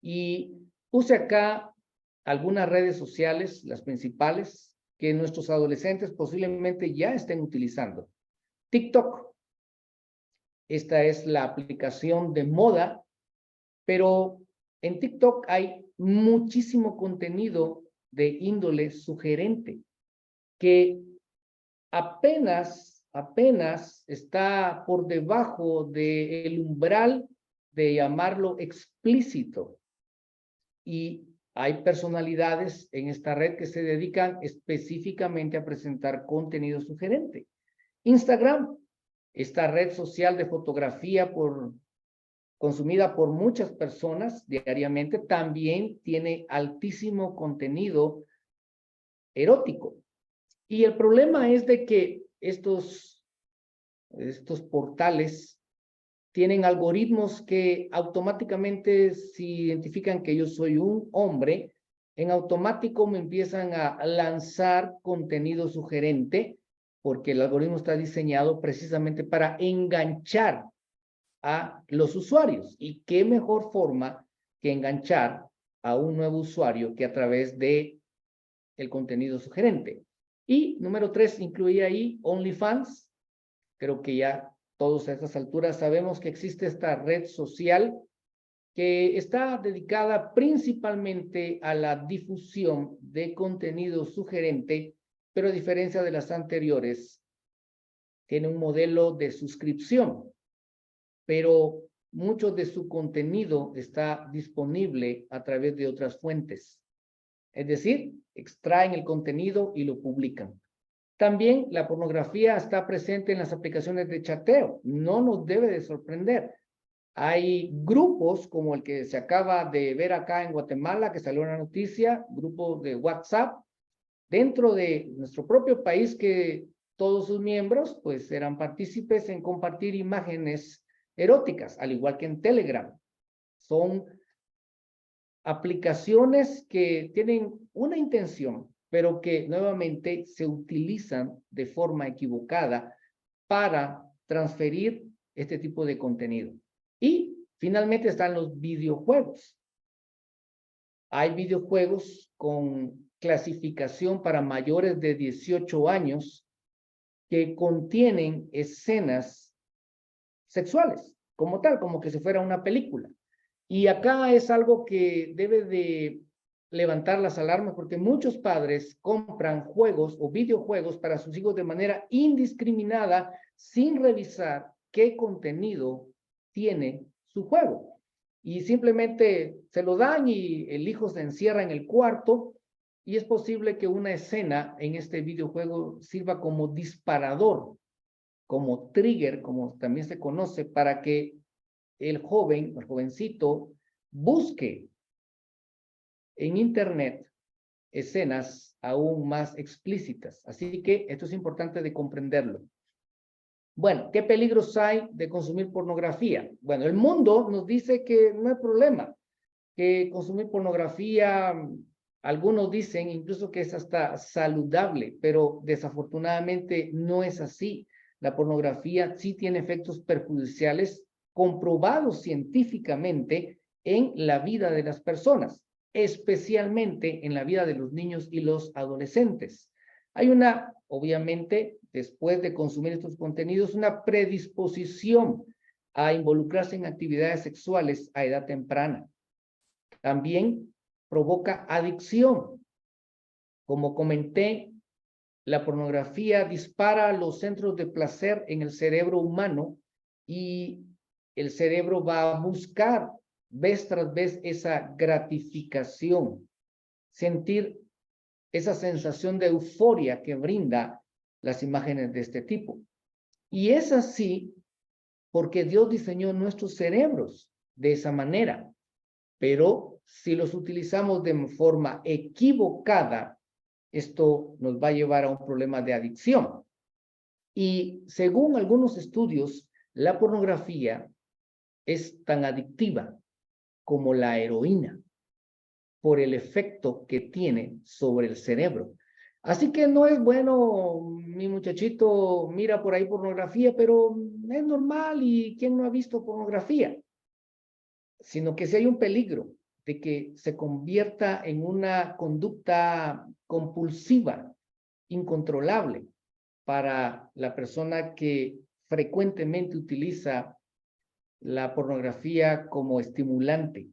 Y puse acá algunas redes sociales, las principales, que nuestros adolescentes posiblemente ya estén utilizando. TikTok. Esta es la aplicación de moda, pero en TikTok hay muchísimo contenido de índole sugerente que apenas está por debajo del umbral de llamarlo explícito. Y hay personalidades en esta red que se dedican específicamente a presentar contenido sugerente. Instagram, esta red social de fotografía consumida por muchas personas diariamente, también tiene altísimo contenido erótico. Y el problema es de que estos portales tienen algoritmos que automáticamente, si identifican que yo soy un hombre, en automático me empiezan a lanzar contenido sugerente, porque el algoritmo está diseñado precisamente para enganchar a los usuarios. ¿Y qué mejor forma que enganchar a un nuevo usuario que a través de el contenido sugerente? Y número 3, incluía ahí OnlyFans. Creo que ya todos a estas alturas sabemos que existe esta red social que está dedicada principalmente a la difusión de contenido sugerente, pero a diferencia de las anteriores, tiene un modelo de suscripción, pero mucho de su contenido está disponible a través de otras fuentes. Es decir, extraen el contenido y lo publican. También la pornografía está presente en las aplicaciones de chateo. No nos debe de sorprender. Hay grupos como el que se acaba de ver acá en Guatemala, que salió una noticia, grupos de WhatsApp, dentro de nuestro propio país, que todos sus miembros pues eran partícipes en compartir imágenes eróticas, al igual que en Telegram. Son aplicaciones que tienen una intención, pero que nuevamente se utilizan de forma equivocada para transferir este tipo de contenido. Y finalmente están los videojuegos. Hay videojuegos con clasificación para mayores de 18 años que contienen escenas sexuales, como tal, como que si fuera una película. Y acá es algo que debe de levantar las alarmas, porque muchos padres compran juegos o videojuegos para sus hijos de manera indiscriminada, sin revisar qué contenido tiene su juego. Y simplemente se lo dan y el hijo se encierra en el cuarto, y es posible que una escena en este videojuego sirva como disparador, como trigger, como también se conoce, para que el joven, el jovencito, busque en internet escenas aún más explícitas. Así que esto es importante de comprenderlo. Bueno, ¿qué peligros hay de consumir pornografía? Bueno, el mundo nos dice que no hay problema, que consumir pornografía, algunos dicen incluso que es hasta saludable, pero desafortunadamente no es así. La pornografía sí tiene efectos perjudiciales comprobados científicamente en la vida de las personas, especialmente en la vida de los niños y los adolescentes. Hay una, obviamente, después de consumir estos contenidos, una predisposición a involucrarse en actividades sexuales a edad temprana. También provoca adicción. Como comenté, la pornografía dispara los centros de placer en el cerebro humano y el cerebro va a buscar vez tras vez esa gratificación, sentir esa sensación de euforia que brinda las imágenes de este tipo. Y es así porque Dios diseñó nuestros cerebros de esa manera. Pero si los utilizamos de forma equivocada, esto nos va a llevar a un problema de adicción. Y según algunos estudios, la pornografía es tan adictiva como la heroína por el efecto que tiene sobre el cerebro. Así que no es bueno, mi muchachito mira por ahí pornografía, pero es normal y ¿quién no ha visto pornografía? Sino que si hay un peligro de que se convierta en una conducta compulsiva, incontrolable, para la persona que frecuentemente utiliza la pornografía como estimulante.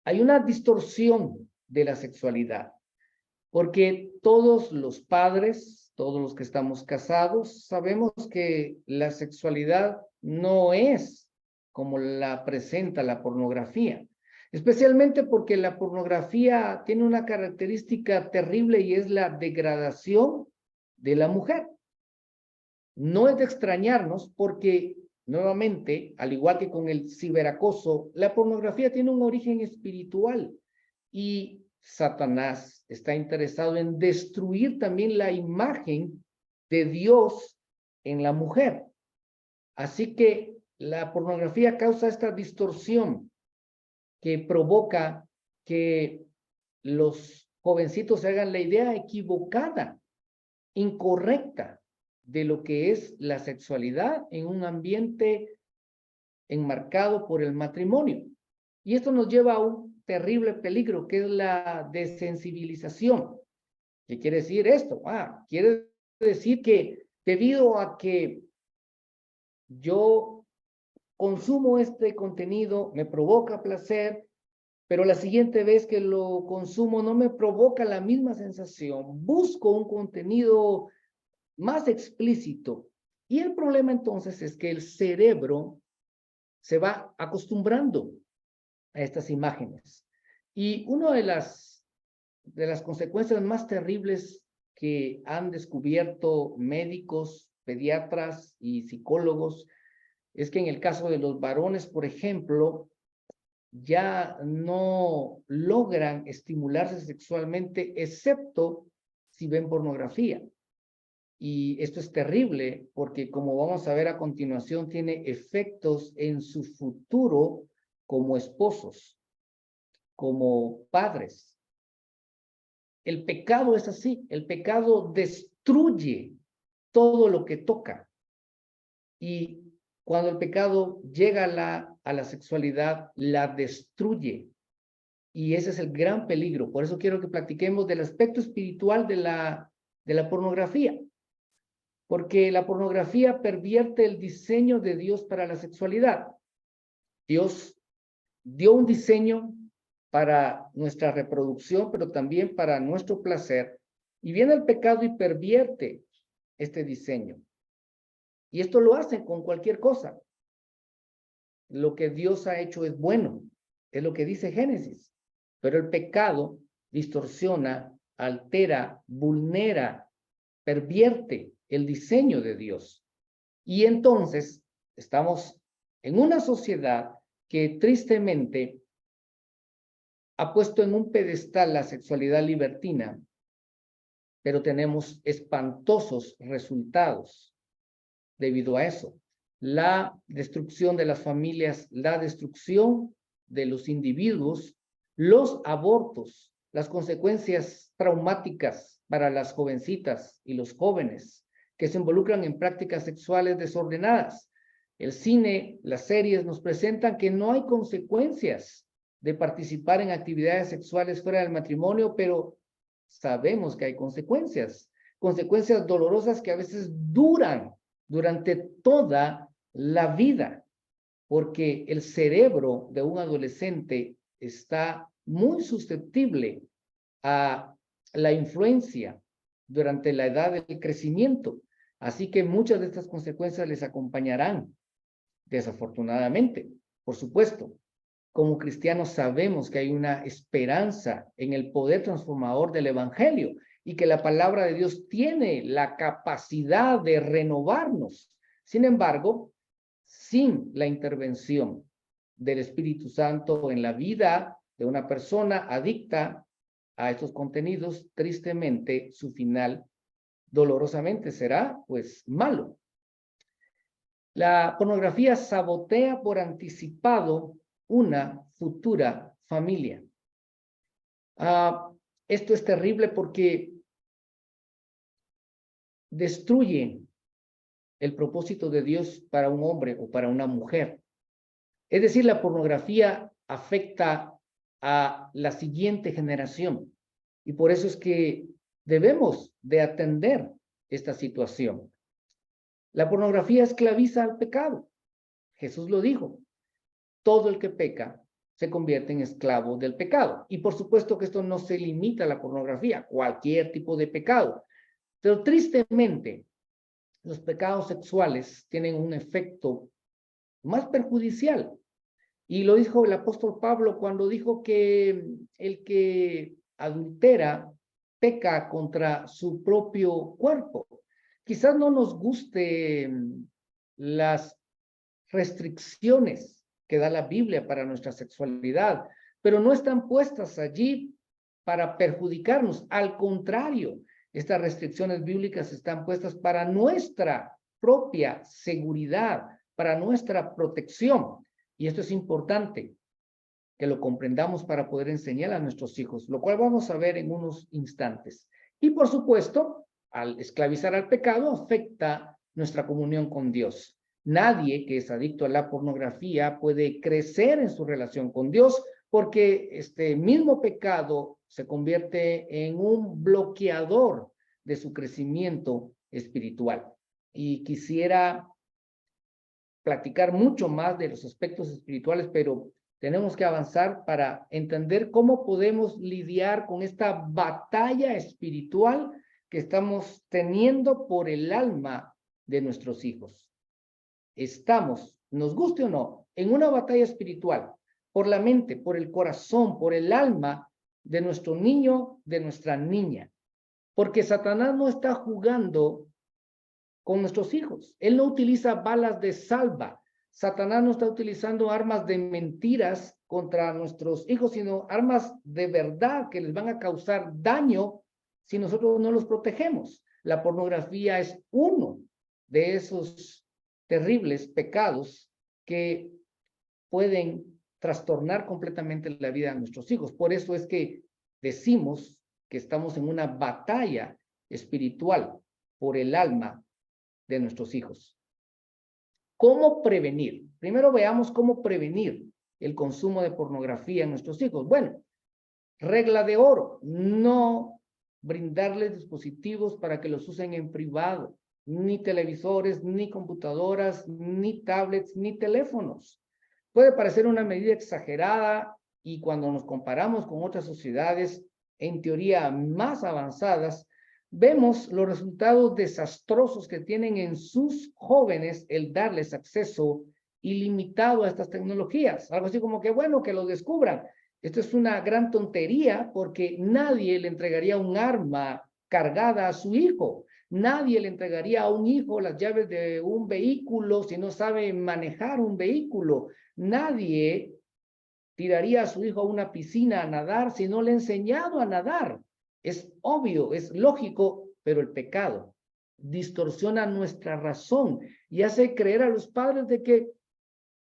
Hay una distorsión de la sexualidad, porque todos los padres, todos los que estamos casados, sabemos que la sexualidad no es como la presenta la pornografía, especialmente porque la pornografía tiene una característica terrible y es la degradación de la mujer. No es de extrañarnos porque, nuevamente, al igual que con el ciberacoso, la pornografía tiene un origen espiritual y Satanás está interesado en destruir también la imagen de Dios en la mujer. Así que la pornografía causa esta distorsión que provoca que los jovencitos se hagan la idea equivocada, incorrecta de lo que es la sexualidad en un ambiente enmarcado por el matrimonio. Y esto nos lleva a un terrible peligro, que es la desensibilización. ¿Qué quiere decir esto? Quiere decir que debido a que yo consumo este contenido, me provoca placer, pero la siguiente vez que lo consumo no me provoca la misma sensación. Busco un contenido más explícito. Y el problema entonces es que el cerebro se va acostumbrando a estas imágenes. Y una de las consecuencias más terribles que han descubierto médicos, pediatras y psicólogos es que en el caso de los varones, por ejemplo, ya no logran estimularse sexualmente, excepto si ven pornografía. Y esto es terrible porque, como vamos a ver a continuación, tiene efectos en su futuro como esposos, como padres. El pecado es así, el pecado destruye todo lo que toca. Y cuando el pecado llega a la sexualidad, la destruye. Y ese es el gran peligro. Por eso quiero que platiquemos del aspecto espiritual de la pornografía. Porque la pornografía pervierte el diseño de Dios para la sexualidad. Dios dio un diseño para nuestra reproducción, pero también para nuestro placer. Y viene el pecado y pervierte este diseño. Y esto lo hacen con cualquier cosa. Lo que Dios ha hecho es bueno, es lo que dice Génesis. Pero el pecado distorsiona, altera, vulnera, pervierte el diseño de Dios. Y entonces estamos en una sociedad que tristemente ha puesto en un pedestal la sexualidad libertina, pero tenemos espantosos resultados debido a eso. La destrucción de las familias, la destrucción de los individuos, los abortos, las consecuencias traumáticas para las jovencitas y los jóvenes que se involucran en prácticas sexuales desordenadas. El cine, las series nos presentan que no hay consecuencias de participar en actividades sexuales fuera del matrimonio, pero sabemos que hay consecuencias, consecuencias dolorosas que a veces duran durante toda la vida, porque el cerebro de un adolescente está muy susceptible a la influencia durante la edad del crecimiento. Así que muchas de estas consecuencias les acompañarán, desafortunadamente. Por supuesto, como cristianos sabemos que hay una esperanza en el poder transformador del evangelio y que la palabra de Dios tiene la capacidad de renovarnos. Sin embargo, sin la intervención del Espíritu Santo en la vida de una persona adicta a estos contenidos, tristemente su final dolorosamente será pues malo. La pornografía sabotea por anticipado una futura familia. Esto es terrible porque destruye el propósito de Dios para un hombre o para una mujer. Es decir, la pornografía afecta a la siguiente generación y por eso es que debemos de atender esta situación. La pornografía esclaviza al pecado. Jesús lo dijo. Todo el que peca se convierte en esclavo del pecado. Y por supuesto que esto no se limita a la pornografía, cualquier tipo de pecado. Pero tristemente, los pecados sexuales tienen un efecto más perjudicial. Y lo dijo el apóstol Pablo cuando dijo que el que adultera peca contra su propio cuerpo. Quizás no nos gusten las restricciones que da la Biblia para nuestra sexualidad, pero no están puestas allí para perjudicarnos. Al contrario, estas restricciones bíblicas están puestas para nuestra propia seguridad, para nuestra protección. Y esto es importante que lo comprendamos para poder enseñar a nuestros hijos, lo cual vamos a ver en unos instantes. Y por supuesto, al esclavizar al pecado, afecta nuestra comunión con Dios. Nadie que es adicto a la pornografía puede crecer en su relación con Dios porque este mismo pecado se convierte en un bloqueador de su crecimiento espiritual. Y quisiera platicar mucho más de los aspectos espirituales, pero tenemos que avanzar para entender cómo podemos lidiar con esta batalla espiritual que estamos teniendo por el alma de nuestros hijos. Estamos, nos guste o no, en una batalla espiritual por la mente, por el corazón, por el alma de nuestro niño, de nuestra niña. Porque Satanás no está jugando con nuestros hijos. Él no utiliza balas de salva. Satanás no está utilizando armas de mentiras contra nuestros hijos, sino armas de verdad que les van a causar daño si nosotros no los protegemos. La pornografía es uno de esos terribles pecados que pueden trastornar completamente la vida de nuestros hijos. Por eso es que decimos que estamos en una batalla espiritual por el alma de nuestros hijos. ¿Cómo prevenir? Primero veamos cómo prevenir el consumo de pornografía en nuestros hijos. Bueno, regla de oro, no brindarles dispositivos para que los usen en privado, ni televisores, ni computadoras, ni tablets, ni teléfonos. Puede parecer una medida exagerada y cuando nos comparamos con otras sociedades, en teoría más avanzadas, vemos los resultados desastrosos que tienen en sus jóvenes el darles acceso ilimitado a estas tecnologías. Algo así como que, bueno, que lo descubran. Esto es una gran tontería porque nadie le entregaría un arma cargada a su hijo. Nadie le entregaría a un hijo las llaves de un vehículo si no sabe manejar un vehículo. Nadie tiraría a su hijo a una piscina a nadar si no le ha enseñado a nadar. Es obvio, es lógico, pero el pecado distorsiona nuestra razón y hace creer a los padres de que,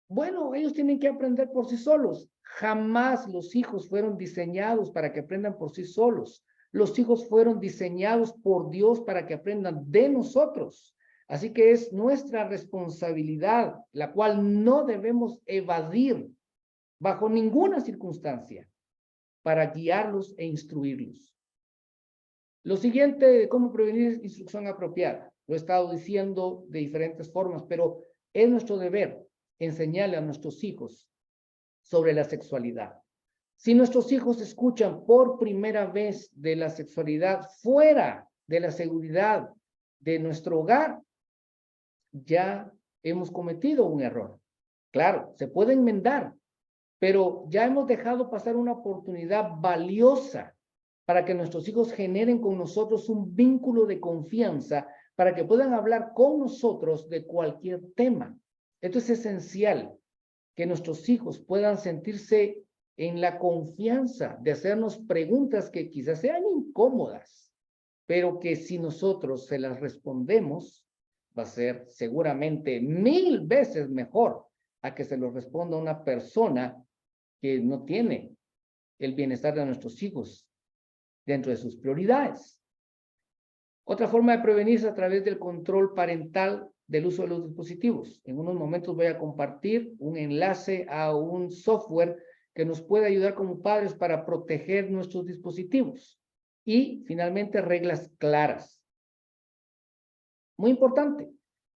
bueno, ellos tienen que aprender por sí solos. Jamás los hijos fueron diseñados para que aprendan por sí solos. Los hijos fueron diseñados por Dios para que aprendan de nosotros. Así que es nuestra responsabilidad, la cual no debemos evadir bajo ninguna circunstancia, para guiarlos e instruirlos. Lo siguiente, cómo prevenir instrucción apropiada. Lo he estado diciendo de diferentes formas, pero es nuestro deber enseñarle a nuestros hijos sobre la sexualidad. Si nuestros hijos escuchan por primera vez de la sexualidad fuera de la seguridad de nuestro hogar, ya hemos cometido un error. Claro, se puede enmendar, pero ya hemos dejado pasar una oportunidad valiosa para que nuestros hijos generen con nosotros un vínculo de confianza para que puedan hablar con nosotros de cualquier tema. Esto es esencial, que nuestros hijos puedan sentirse en la confianza de hacernos preguntas que quizás sean incómodas, pero que si nosotros se las respondemos, va a ser seguramente 1000 veces mejor a que se lo responda una persona que no tiene el bienestar de nuestros hijos dentro de sus prioridades. Otra forma de prevenirse a través del control parental del uso de los dispositivos. En unos momentos voy a compartir un enlace a un software que nos puede ayudar como padres para proteger nuestros dispositivos. Y finalmente, reglas claras. Muy importante.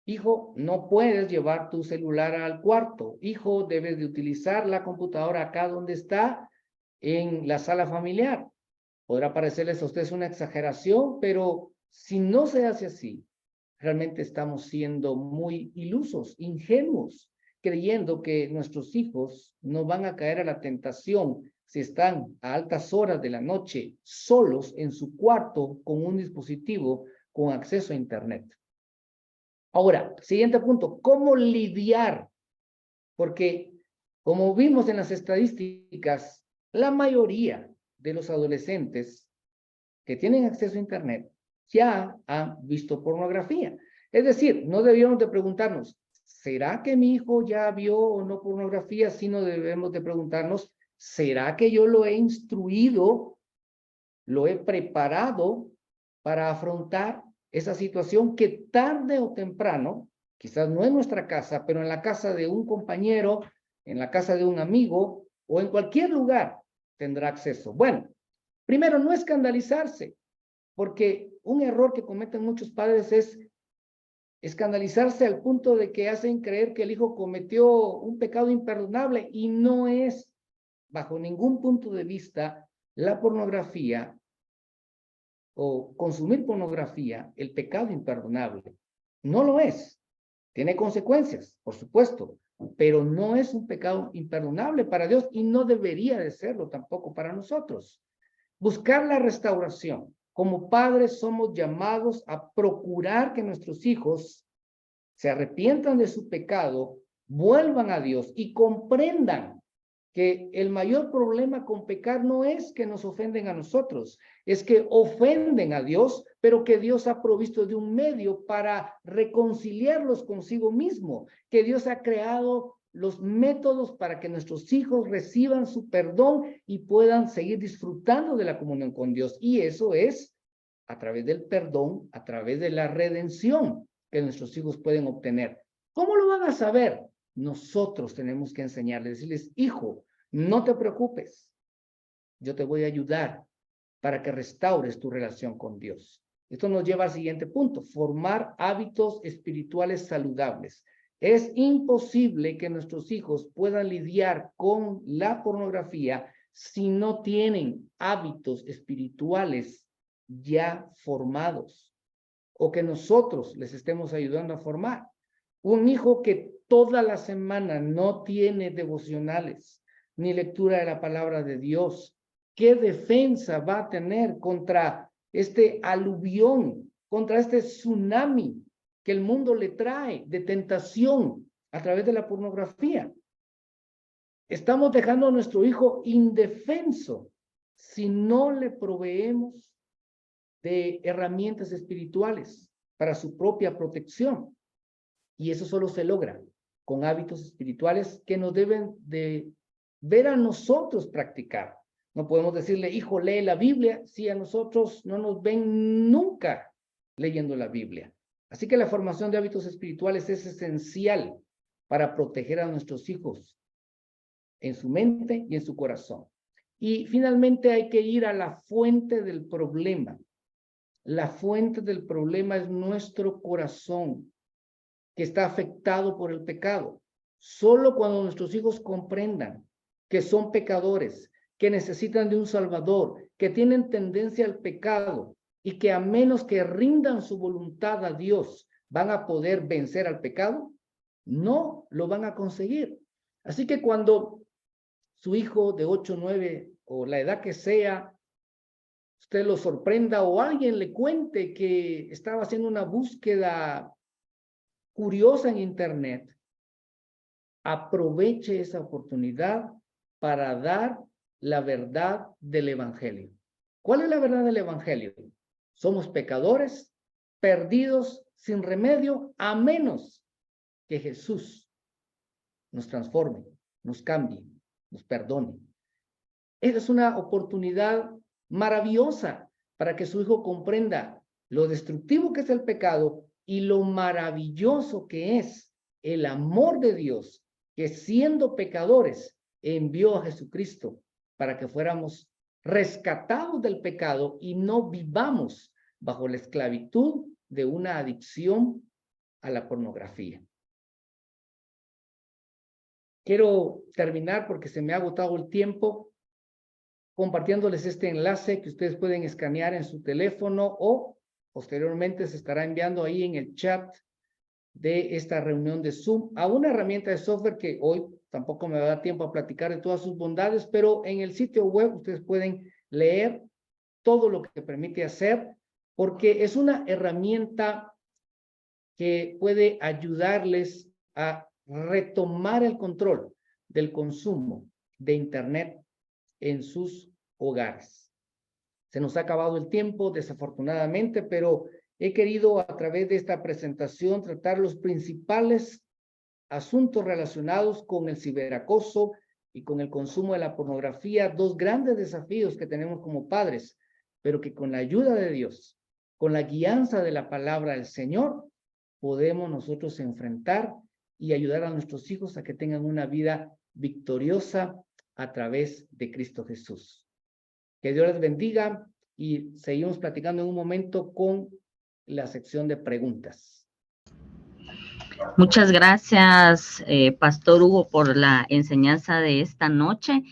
Hijo, no puedes llevar tu celular al cuarto. Hijo, debes de utilizar la computadora acá donde está, en la sala familiar. Podrá parecerles a ustedes una exageración, pero si no se hace así, realmente estamos siendo muy ilusos, ingenuos, creyendo que nuestros hijos no van a caer a la tentación si están a altas horas de la noche solos en su cuarto con un dispositivo con acceso a Internet. Ahora, siguiente punto, ¿cómo lidiar? Porque como vimos en las estadísticas, la mayoría de los adolescentes que tienen acceso a Internet ya han visto pornografía. Es decir, no debíamos de preguntarnos, ¿será que mi hijo ya vio o no pornografía? Sino debemos de preguntarnos, ¿será que yo lo he instruido, lo he preparado para afrontar esa situación que tarde o temprano, quizás no en nuestra casa, pero en la casa de un compañero, en la casa de un amigo o en cualquier lugar tendrá acceso? Bueno, primero, no escandalizarse, porque un error que cometen muchos padres es escandalizarse al punto de que hacen creer que el hijo cometió un pecado imperdonable, y no es, bajo ningún punto de vista, la pornografía o consumir pornografía el pecado imperdonable. No lo es. Tiene consecuencias, por supuesto, pero no es un pecado imperdonable para Dios y no debería de serlo tampoco para nosotros. Buscar la restauración. Como padres somos llamados a procurar que nuestros hijos se arrepientan de su pecado, vuelvan a Dios y comprendan que el mayor problema con pecar no es que nos ofenden a nosotros, es que ofenden a Dios, pero que Dios ha provisto de un medio para reconciliarlos consigo mismo, que Dios ha creado los métodos para que nuestros hijos reciban su perdón y puedan seguir disfrutando de la comunión con Dios. Y eso es a través del perdón, a través de la redención que nuestros hijos pueden obtener. ¿Cómo lo van a saber? Nosotros tenemos que enseñarles, decirles, hijo, no te preocupes, yo te voy a ayudar para que restaures tu relación con Dios. Esto nos lleva al siguiente punto, formar hábitos espirituales saludables. Es imposible que nuestros hijos puedan lidiar con la pornografía si no tienen hábitos espirituales ya formados o que nosotros les estemos ayudando a formar. Un hijo que toda la semana no tiene devocionales ni lectura de la palabra de Dios, ¿qué defensa va a tener contra este aluvión contra este tsunami que el mundo le trae de tentación a través de la pornografía. Estamos dejando a nuestro hijo indefenso si no le proveemos de herramientas espirituales para su propia protección. Y eso solo se logra con hábitos espirituales que nos deben de ver a nosotros practicar. No podemos decirle, hijo, lee la Biblia, si a nosotros no nos ven nunca leyendo la Biblia. Así que la formación de hábitos espirituales es esencial para proteger a nuestros hijos en su mente y en su corazón. Y finalmente hay que ir a la fuente del problema. La fuente del problema es nuestro corazón, que está afectado por el pecado. Solo cuando nuestros hijos comprendan que son pecadores, que necesitan de un Salvador, que tienen tendencia al pecado y que a menos que rindan su voluntad a Dios van a poder vencer al pecado, no lo van a conseguir. Así que cuando su hijo de 8, 9 o la edad que sea, usted lo sorprenda o alguien le cuente que estaba haciendo una búsqueda curiosa en internet, aproveche esa oportunidad para dar la verdad del evangelio. ¿Cuál es la verdad del evangelio? Somos pecadores, perdidos, sin remedio, a menos que Jesús nos transforme, nos cambie, nos perdone. Esa es una oportunidad maravillosa para que su hijo comprenda lo destructivo que es el pecado y lo maravilloso que es el amor de Dios, que siendo pecadores envió a Jesucristo para que fuéramos rescatados del pecado y no vivamos bajo la esclavitud de una adicción a la pornografía. Quiero terminar porque se me ha agotado el tiempo compartiéndoles este enlace que ustedes pueden escanear en su teléfono o posteriormente se estará enviando ahí en el chat de esta reunión de Zoom a una herramienta de software que hoy tampoco me va a dar tiempo a platicar de todas sus bondades, pero en el sitio web ustedes pueden leer todo lo que permite hacer porque es una herramienta que puede ayudarles a retomar el control del consumo de Internet en sus hogares. Se nos ha acabado el tiempo, desafortunadamente, pero he querido a través de esta presentación tratar los principales asuntos relacionados con el ciberacoso y con el consumo de la pornografía, dos grandes desafíos que tenemos como padres, pero que con la ayuda de Dios, con la guianza de la palabra del Señor, podemos nosotros enfrentar y ayudar a nuestros hijos a que tengan una vida victoriosa a través de Cristo Jesús. Que Dios les bendiga y seguimos platicando en un momento con la sección de preguntas. Muchas gracias, Pastor Hugo, por la enseñanza de esta noche.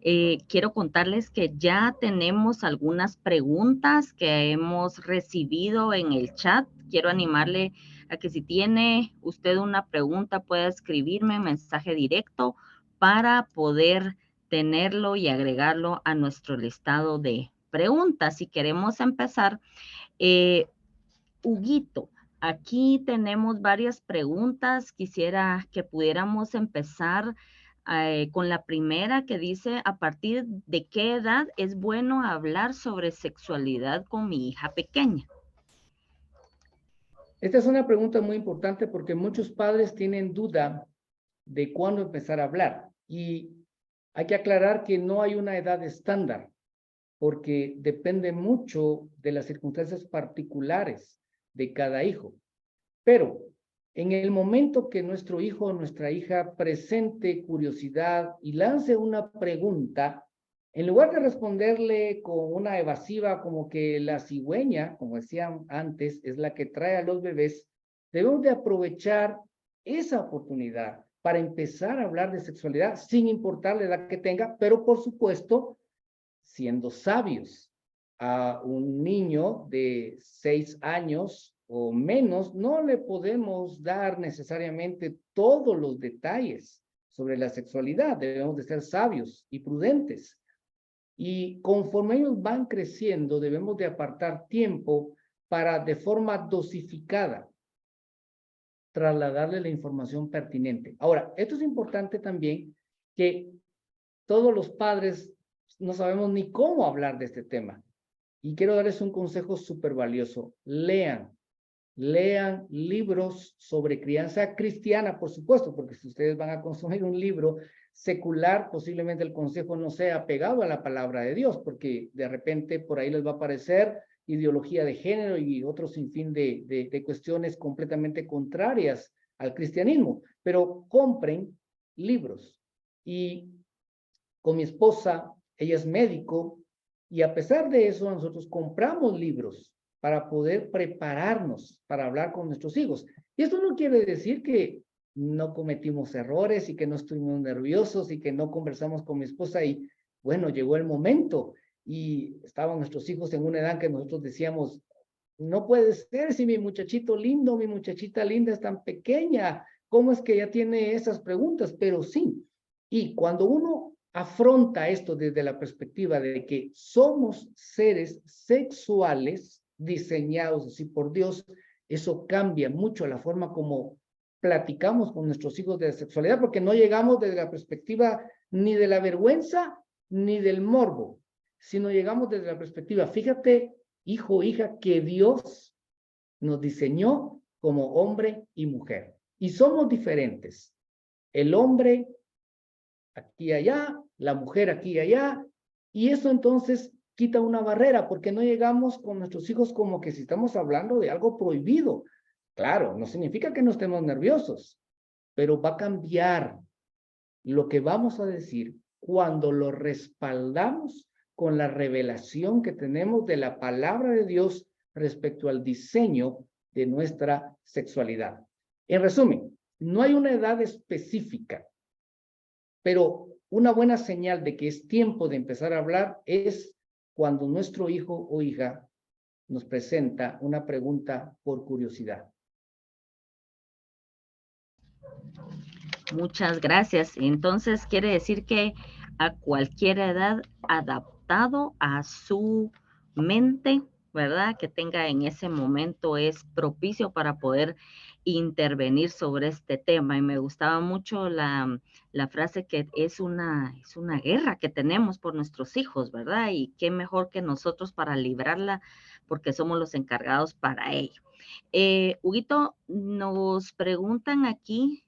Quiero contarles que ya tenemos algunas preguntas que hemos recibido en el chat. Quiero animarle a que si tiene usted una pregunta pueda escribirme mensaje directo para poder tenerlo y agregarlo a nuestro listado de preguntas. Si queremos empezar, Huguito, aquí tenemos varias preguntas. Quisiera que pudiéramos empezar con la primera que dice, ¿a partir de qué edad es bueno hablar sobre sexualidad con mi hija pequeña? Esta es una pregunta muy importante porque muchos padres tienen duda de cuándo empezar a hablar. Y hay que aclarar que no hay una edad estándar, porque depende mucho de las circunstancias particulares de cada hijo. Pero en el momento que nuestro hijo o nuestra hija presente curiosidad y lance una pregunta, en lugar de responderle con una evasiva como que la cigüeña, como decían antes, es la que trae a los bebés, debemos de aprovechar esa oportunidad para empezar a hablar de sexualidad sin importar la edad que tenga, pero por supuesto, siendo sabios. A un niño de 6 años o menos, no le podemos dar necesariamente todos los detalles sobre la sexualidad. Debemos de ser sabios y prudentes. Y conforme ellos van creciendo, debemos de apartar tiempo para de forma dosificada trasladarle la información pertinente. Ahora, esto es importante también, que todos los padres no sabemos ni cómo hablar de este tema. Y quiero darles un consejo súper valioso. Lean libros sobre crianza cristiana, por supuesto, porque si ustedes van a consumir un libro secular, posiblemente el consejo no sea pegado a la palabra de Dios, porque de repente por ahí les va a aparecer ideología de género y otro sinfín de cuestiones completamente contrarias al cristianismo. Pero compren libros. Y con mi esposa, ella es médico, y a pesar de eso nosotros compramos libros para poder prepararnos para hablar con nuestros hijos. Y esto no quiere decir que no cometimos errores y que no estuvimos nerviosos y que no conversamos con mi esposa y, bueno, llegó el momento y estaban nuestros hijos en una edad que nosotros decíamos, no puede ser si mi muchachito lindo, mi muchachita linda es tan pequeña, ¿cómo es que ya tiene esas preguntas? Pero sí, y cuando uno afronta esto desde la perspectiva de que somos seres sexuales diseñados así por Dios, eso cambia mucho la forma como platicamos con nuestros hijos de la sexualidad, porque no llegamos desde la perspectiva ni de la vergüenza ni del morbo, sino llegamos desde la perspectiva, fíjate, hijo, hija, que Dios nos diseñó como hombre y mujer. Y somos diferentes. El hombre aquí y allá, la mujer aquí y allá, y eso entonces quita una barrera, porque no llegamos con nuestros hijos como que si estamos hablando de algo prohibido. Claro, no significa que no estemos nerviosos, pero va a cambiar lo que vamos a decir cuando lo respaldamos con la revelación que tenemos de la palabra de Dios respecto al diseño de nuestra sexualidad. En resumen, no hay una edad específica, pero una buena señal de que es tiempo de empezar a hablar es cuando nuestro hijo o hija nos presenta una pregunta por curiosidad. Muchas gracias. Entonces, quiere decir que a cualquier edad, adaptado a su mente, ¿verdad? Que tenga en ese momento es propicio para poder intervenir sobre este tema. Y me gustaba mucho la frase que es una guerra que tenemos por nuestros hijos, ¿verdad? Y qué mejor que nosotros para librarla, porque somos los encargados para ello. Huguito, nos preguntan aquí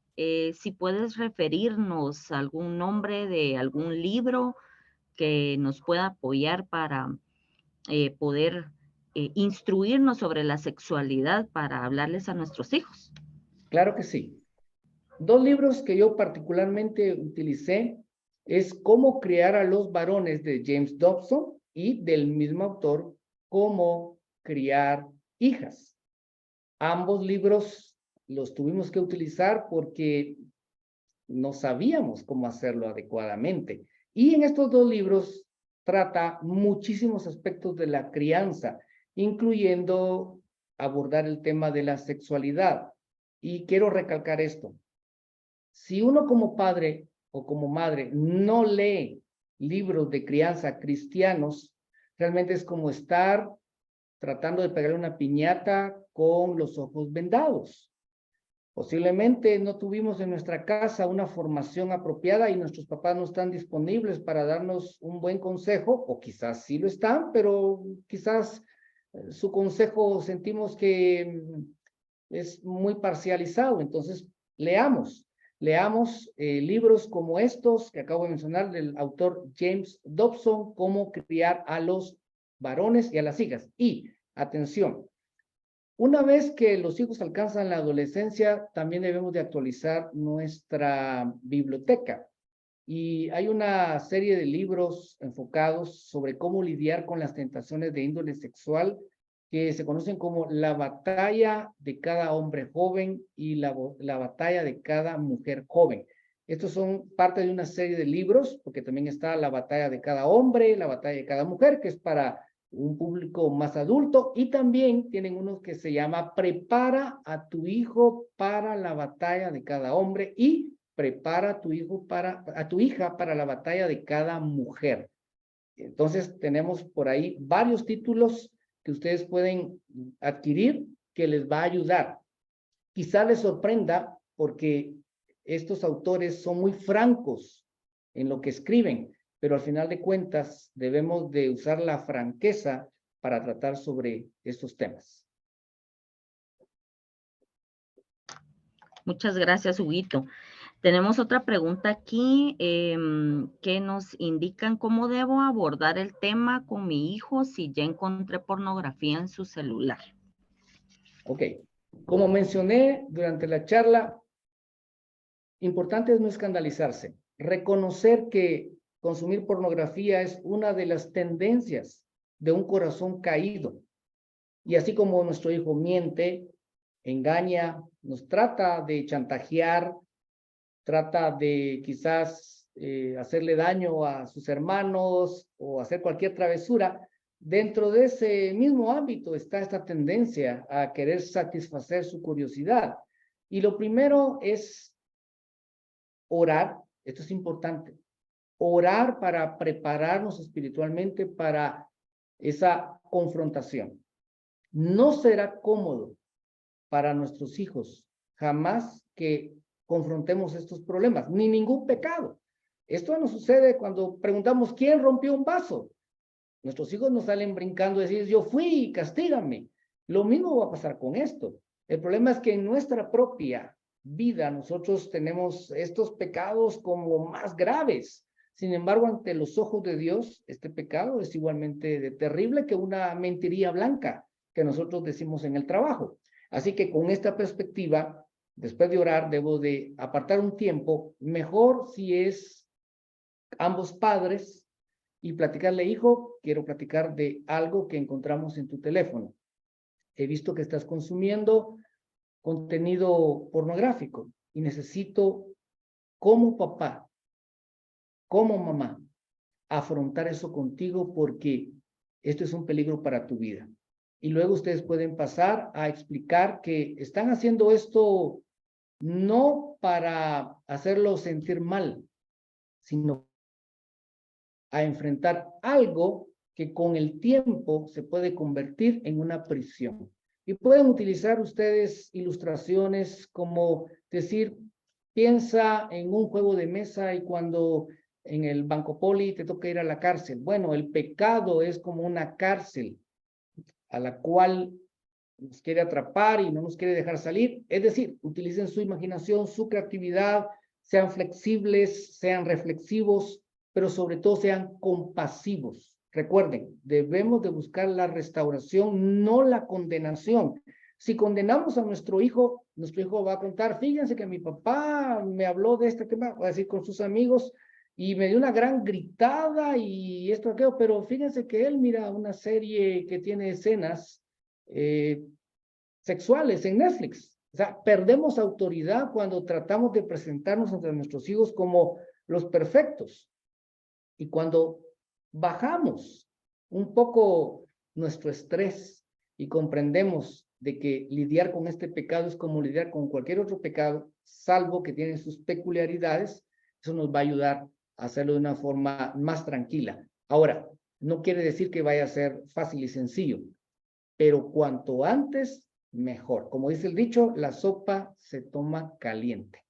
si puedes referirnos a algún nombre de algún libro que nos pueda apoyar para poder instruirnos sobre la sexualidad para hablarles a nuestros hijos. Claro que sí. Dos libros que yo particularmente utilicé es Cómo criar a los varones de James Dobson y del mismo autor Cómo criar hijas. Ambos libros los tuvimos que utilizar porque no sabíamos cómo hacerlo adecuadamente. Y en estos dos libros trata muchísimos aspectos de la crianza, incluyendo abordar el tema de la sexualidad. Y quiero recalcar esto. Si uno como padre o como madre no lee libros de crianza cristianos, realmente es como estar tratando de pegarle una piñata con los ojos vendados. Posiblemente no tuvimos en nuestra casa una formación apropiada y nuestros papás no están disponibles para darnos un buen consejo, o quizás sí lo están, pero quizás su consejo sentimos que es muy parcializado. Entonces, leamos libros como estos que acabo de mencionar del autor James Dobson, Cómo criar a los varones y a las hijas. Y, atención, una vez que los hijos alcanzan la adolescencia, también debemos de actualizar nuestra biblioteca. Y hay una serie de libros enfocados sobre cómo lidiar con las tentaciones de índole sexual que se conocen como la batalla de cada hombre joven y la batalla de cada mujer joven. Estos son parte de una serie de libros, porque también está la batalla de cada hombre, la batalla de cada mujer, que es para un público más adulto, y también tienen uno que se llama Prepara a tu hijo para la batalla de cada hombre y Prepara a tu hija para la batalla de cada mujer. Entonces tenemos por ahí varios títulos que ustedes pueden adquirir que les va a ayudar. Quizá les sorprenda porque estos autores son muy francos en lo que escriben, pero al final de cuentas debemos de usar la franqueza para tratar sobre estos temas. Muchas gracias, Huguito. Tenemos otra pregunta aquí que nos indican cómo debo abordar el tema con mi hijo si ya encontré pornografía en su celular. Ok, como mencioné durante la charla, importante es no escandalizarse, reconocer que consumir pornografía es una de las tendencias de un corazón caído. Y así como nuestro hijo miente, engaña, nos trata de chantajear, trata de quizás hacerle daño a sus hermanos o hacer cualquier travesura, dentro de ese mismo ámbito está esta tendencia a querer satisfacer su curiosidad. Y lo primero es orar, esto es importante, orar para prepararnos espiritualmente para esa confrontación. No será cómodo para nuestros hijos jamás que confrontemos estos problemas, ni ningún pecado. Esto nos sucede cuando preguntamos quién rompió un vaso. Nuestros hijos nos salen brincando y decir, yo fui, castígame. Lo mismo va a pasar con esto. El problema es que en nuestra propia vida nosotros tenemos estos pecados como más graves. Sin embargo, ante los ojos de Dios, este pecado es igualmente de terrible que una mentiría blanca que nosotros decimos en el trabajo. Así que con esta perspectiva, después de orar, debo de apartar un tiempo, mejor si es ambos padres, y platicarle, hijo, quiero platicar de algo que encontramos en tu teléfono. He visto que estás consumiendo contenido pornográfico y necesito, como papá, como mamá, afrontar eso contigo porque esto es un peligro para tu vida. Y luego ustedes pueden pasar a explicar que están haciendo esto no para hacerlo sentir mal, sino a enfrentar algo que con el tiempo se puede convertir en una prisión. Y pueden utilizar ustedes ilustraciones como decir, piensa en un juego de mesa y cuando en el Banco Poli te toca ir a la cárcel. Bueno, el pecado es como una cárcel a la cual nos quiere atrapar y no nos quiere dejar salir. Es decir, utilicen su imaginación, su creatividad, sean flexibles, sean reflexivos, pero sobre todo sean compasivos. Recuerden, debemos de buscar la restauración, no la condenación. Si condenamos a nuestro hijo va a contar, fíjense que mi papá me habló de este tema, va a decir con sus amigos, y me dio una gran gritada y esto, aquello, pero fíjense que él mira una serie que tiene escenas sexuales en Netflix. O sea, perdemos autoridad cuando tratamos de presentarnos ante nuestros hijos como los perfectos. Y cuando bajamos un poco nuestro estrés y comprendemos de que lidiar con este pecado es como lidiar con cualquier otro pecado, salvo que tiene sus peculiaridades, eso nos va a ayudar a hacerlo de una forma más tranquila. Ahora, no quiere decir que vaya a ser fácil y sencillo, pero cuanto antes, mejor. Como dice el dicho, la sopa se toma caliente.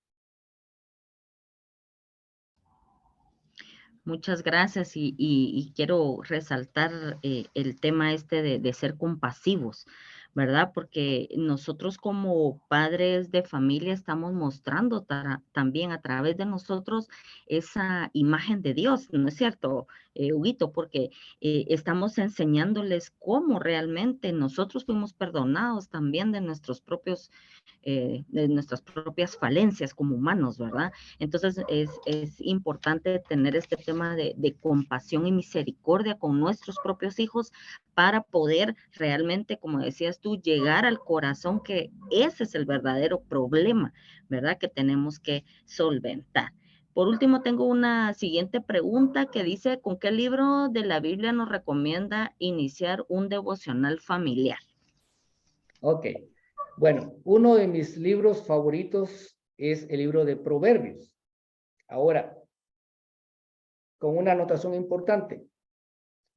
Muchas gracias y quiero resaltar el tema este de ser compasivos, ¿verdad? Porque nosotros como padres de familia estamos mostrando también a través de nosotros esa imagen de Dios, ¿no es cierto, Huguito? Porque estamos enseñándoles cómo realmente nosotros fuimos perdonados también de nuestras propias falencias como humanos, ¿verdad? Entonces es importante tener este tema de compasión y misericordia con nuestros propios hijos para poder realmente, como decías tú, llegar al corazón, que ese es el verdadero problema, ¿verdad? Que tenemos que solventar. Por último, tengo una siguiente pregunta que dice, ¿con qué libro de la Biblia nos recomienda iniciar un devocional familiar? Ok. Bueno, uno de mis libros favoritos es el libro de Proverbios. Ahora, con una anotación importante.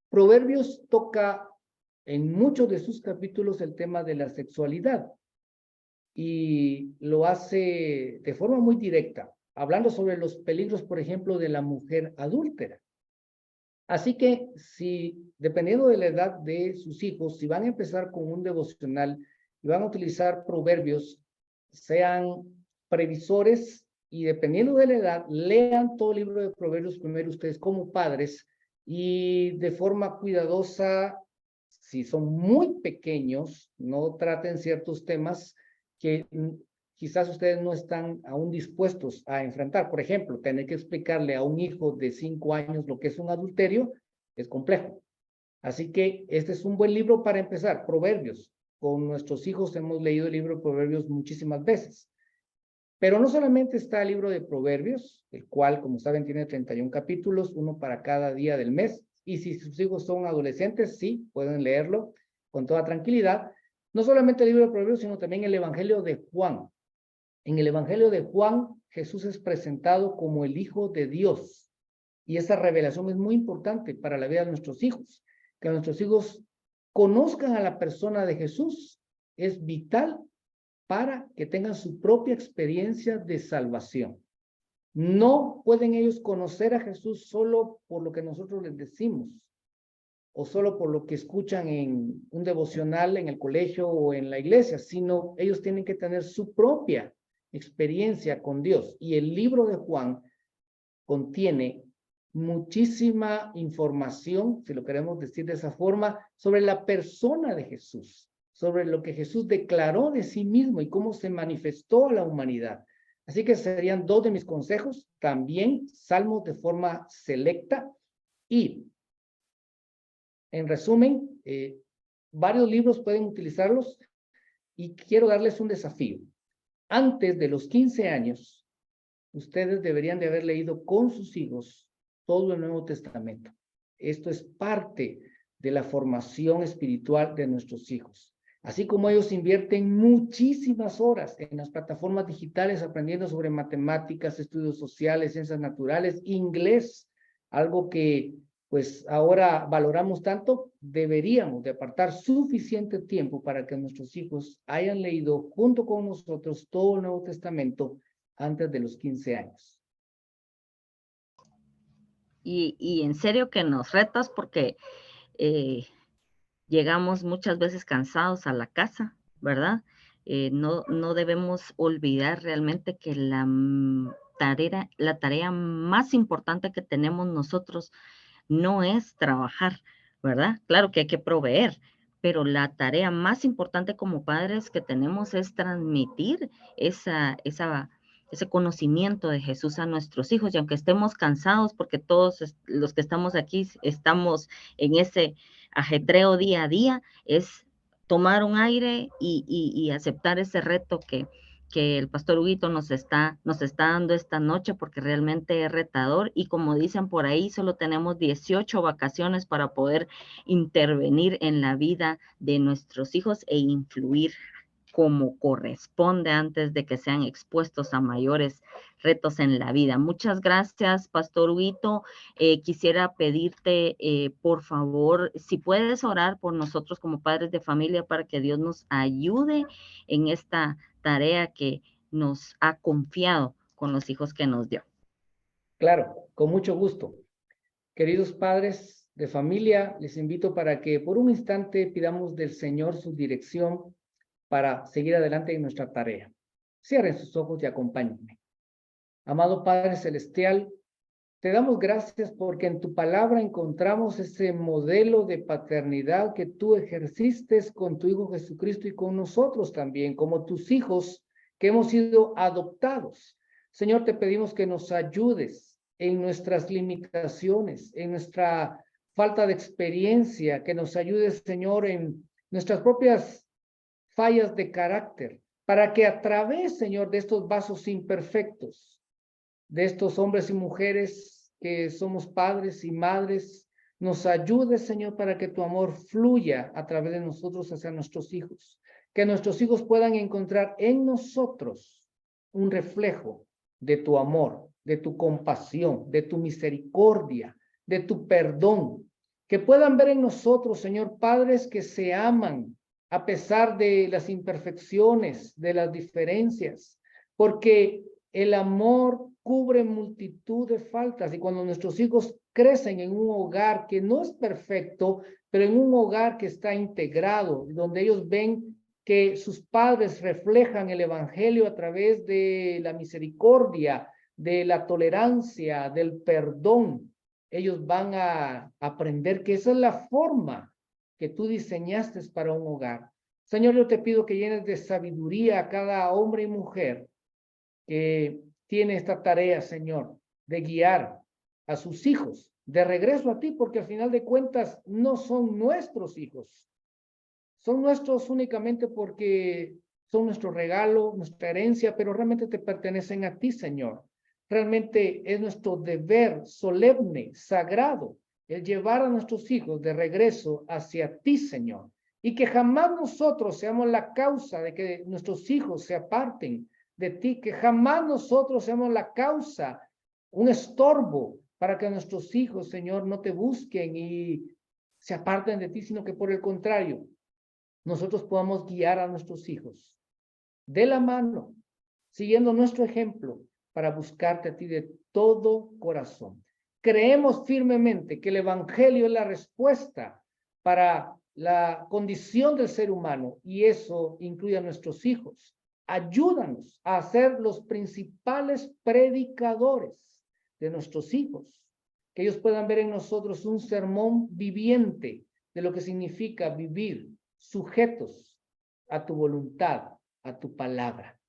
Proverbios toca en muchos de sus capítulos el tema de la sexualidad y lo hace de forma muy directa, hablando sobre los peligros, por ejemplo, de la mujer adúltera. Así que si, dependiendo de la edad de sus hijos, si van a empezar con un devocional y van a utilizar proverbios, sean previsores y dependiendo de la edad, lean todo el libro de proverbios primero ustedes como padres y de forma cuidadosa, si son muy pequeños, no traten ciertos temas que quizás ustedes no están aún dispuestos a enfrentar. Por ejemplo, tener que explicarle a un hijo de 5 años lo que es un adulterio es complejo. Así que este es un buen libro para empezar, Proverbios. Con nuestros hijos hemos leído el libro de Proverbios muchísimas veces. Pero no solamente está el libro de Proverbios, el cual, como saben, tiene 31 capítulos, uno para cada día del mes. Y si sus hijos son adolescentes, sí, pueden leerlo con toda tranquilidad. No solamente el libro de Proverbios, sino también el Evangelio de Juan. En el Evangelio de Juan, Jesús es presentado como el Hijo de Dios. Y esa revelación es muy importante para la vida de nuestros hijos. Que nuestros hijos conozcan a la persona de Jesús es vital para que tengan su propia experiencia de salvación. No pueden ellos conocer a Jesús solo por lo que nosotros les decimos o solo por lo que escuchan en un devocional en el colegio o en la iglesia, sino ellos tienen que tener su propia experiencia con Dios. Y el libro de Juan contiene muchísima información, si lo queremos decir de esa forma, sobre la persona de Jesús, sobre lo que Jesús declaró de sí mismo y cómo se manifestó a la humanidad. Así que serían 2 de mis consejos, también salmos de forma selecta y, en resumen, varios libros pueden utilizarlos y quiero darles un desafío. Antes de los 15 años, ustedes deberían de haber leído con sus hijos todo el Nuevo Testamento. Esto es parte de la formación espiritual de nuestros hijos. Así como ellos invierten muchísimas horas en las plataformas digitales aprendiendo sobre matemáticas, estudios sociales, ciencias naturales, inglés, algo que pues ahora valoramos tanto, deberíamos de apartar suficiente tiempo para que nuestros hijos hayan leído junto con nosotros todo el Nuevo Testamento antes de los 15 años. Y en serio que nos retas porque llegamos muchas veces cansados a la casa, ¿verdad? No debemos olvidar realmente que la tarea más importante que tenemos nosotros no es trabajar, ¿verdad? Claro que hay que proveer, pero la tarea más importante como padres que tenemos es transmitir ese conocimiento de Jesús a nuestros hijos. Y aunque estemos cansados, porque todos los que estamos aquí estamos en ese ajetreo día a día, es tomar un aire y aceptar ese reto que el pastor Huguito nos está dando esta noche, porque realmente es retador y como dicen por ahí, solo tenemos 18 vacaciones para poder intervenir en la vida de nuestros hijos e influir como corresponde antes de que sean expuestos a mayores retos en la vida. Muchas gracias, Pastor Huguito. Quisiera pedirte, por favor, si puedes orar por nosotros como padres de familia para que Dios nos ayude en esta tarea que nos ha confiado con los hijos que nos dio. Claro, con mucho gusto. Queridos padres de familia, les invito para que por un instante pidamos del Señor su dirección para seguir adelante en nuestra tarea. Cierren sus ojos y acompáñenme. Amado Padre Celestial, te damos gracias porque en tu palabra encontramos ese modelo de paternidad que tú ejerciste con tu Hijo Jesucristo y con nosotros también, como tus hijos que hemos sido adoptados. Señor, te pedimos que nos ayudes en nuestras limitaciones, en nuestra falta de experiencia, que nos ayudes, Señor, en nuestras propias fallas de carácter, para que a través, Señor, de estos vasos imperfectos, de estos hombres y mujeres que somos padres y madres, nos ayudes, Señor, para que tu amor fluya a través de nosotros hacia nuestros hijos, que nuestros hijos puedan encontrar en nosotros un reflejo de tu amor, de tu compasión, de tu misericordia, de tu perdón, Que puedan ver en nosotros, Señor, padres que se aman a pesar de las imperfecciones, de las diferencias, porque el amor cubre multitud de faltas y cuando nuestros hijos crecen en un hogar que no es perfecto, pero en un hogar que está integrado, donde ellos ven que sus padres reflejan el evangelio a través de la misericordia, de la tolerancia, del perdón, ellos van a aprender que esa es la forma que tú diseñaste para un hogar. Señor, yo te pido que llenes de sabiduría a cada hombre y mujer que tiene esta tarea, Señor, de guiar a sus hijos de regreso a ti, porque al final de cuentas no son nuestros hijos. Son nuestros únicamente porque son nuestro regalo, nuestra herencia, pero realmente te pertenecen a ti, Señor. Realmente es nuestro deber solemne, sagrado, el llevar a nuestros hijos de regreso hacia ti, Señor. Y que jamás nosotros seamos la causa de que nuestros hijos se aparten de ti, que jamás nosotros seamos la causa, un estorbo para que nuestros hijos, Señor, no te busquen y se aparten de ti, sino que por el contrario, nosotros podamos guiar a nuestros hijos de la mano, siguiendo nuestro ejemplo, para buscarte a ti de todo corazón. Creemos firmemente que el evangelio es la respuesta para la condición del ser humano y eso incluye a nuestros hijos. Ayúdanos a ser los principales predicadores de nuestros hijos, que ellos puedan ver en nosotros un sermón viviente de lo que significa vivir sujetos a tu voluntad, a tu palabra.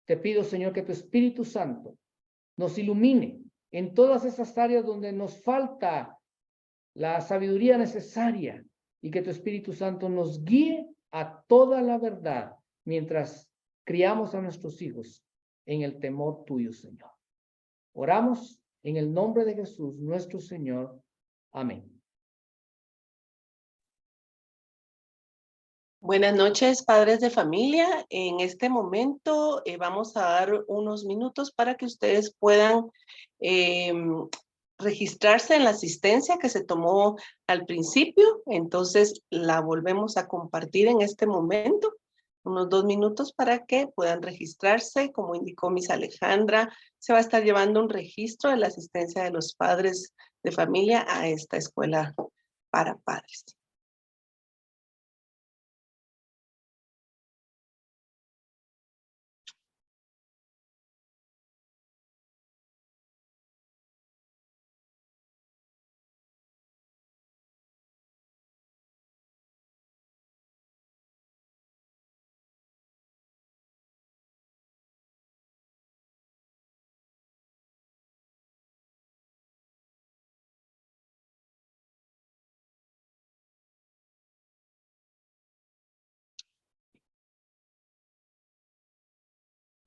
Te pido, Señor, que tu Espíritu Santo nos ilumine en todas esas áreas donde nos falta la sabiduría necesaria y que tu Espíritu Santo nos guíe a toda la verdad mientras criamos a nuestros hijos en el temor tuyo, Señor. Oramos en el nombre de Jesús, nuestro Señor. Amén. Buenas noches, padres de familia. En este momento vamos a dar unos minutos para que ustedes puedan registrarse en la asistencia que se tomó al principio. Entonces la volvemos a compartir en este momento. Unos 2 minutos para que puedan registrarse. Como indicó Miss Alejandra, se va a estar llevando un registro de la asistencia de los padres de familia a esta escuela para padres.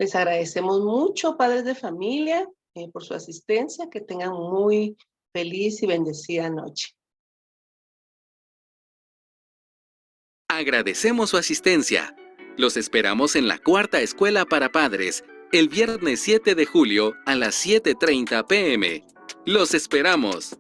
Les agradecemos mucho, padres de familia, por su asistencia. Que tengan muy feliz y bendecida noche. Agradecemos su asistencia. Los esperamos en la 4ª Escuela para Padres, el viernes 7 de julio a las 7:30 p.m. ¡Los esperamos!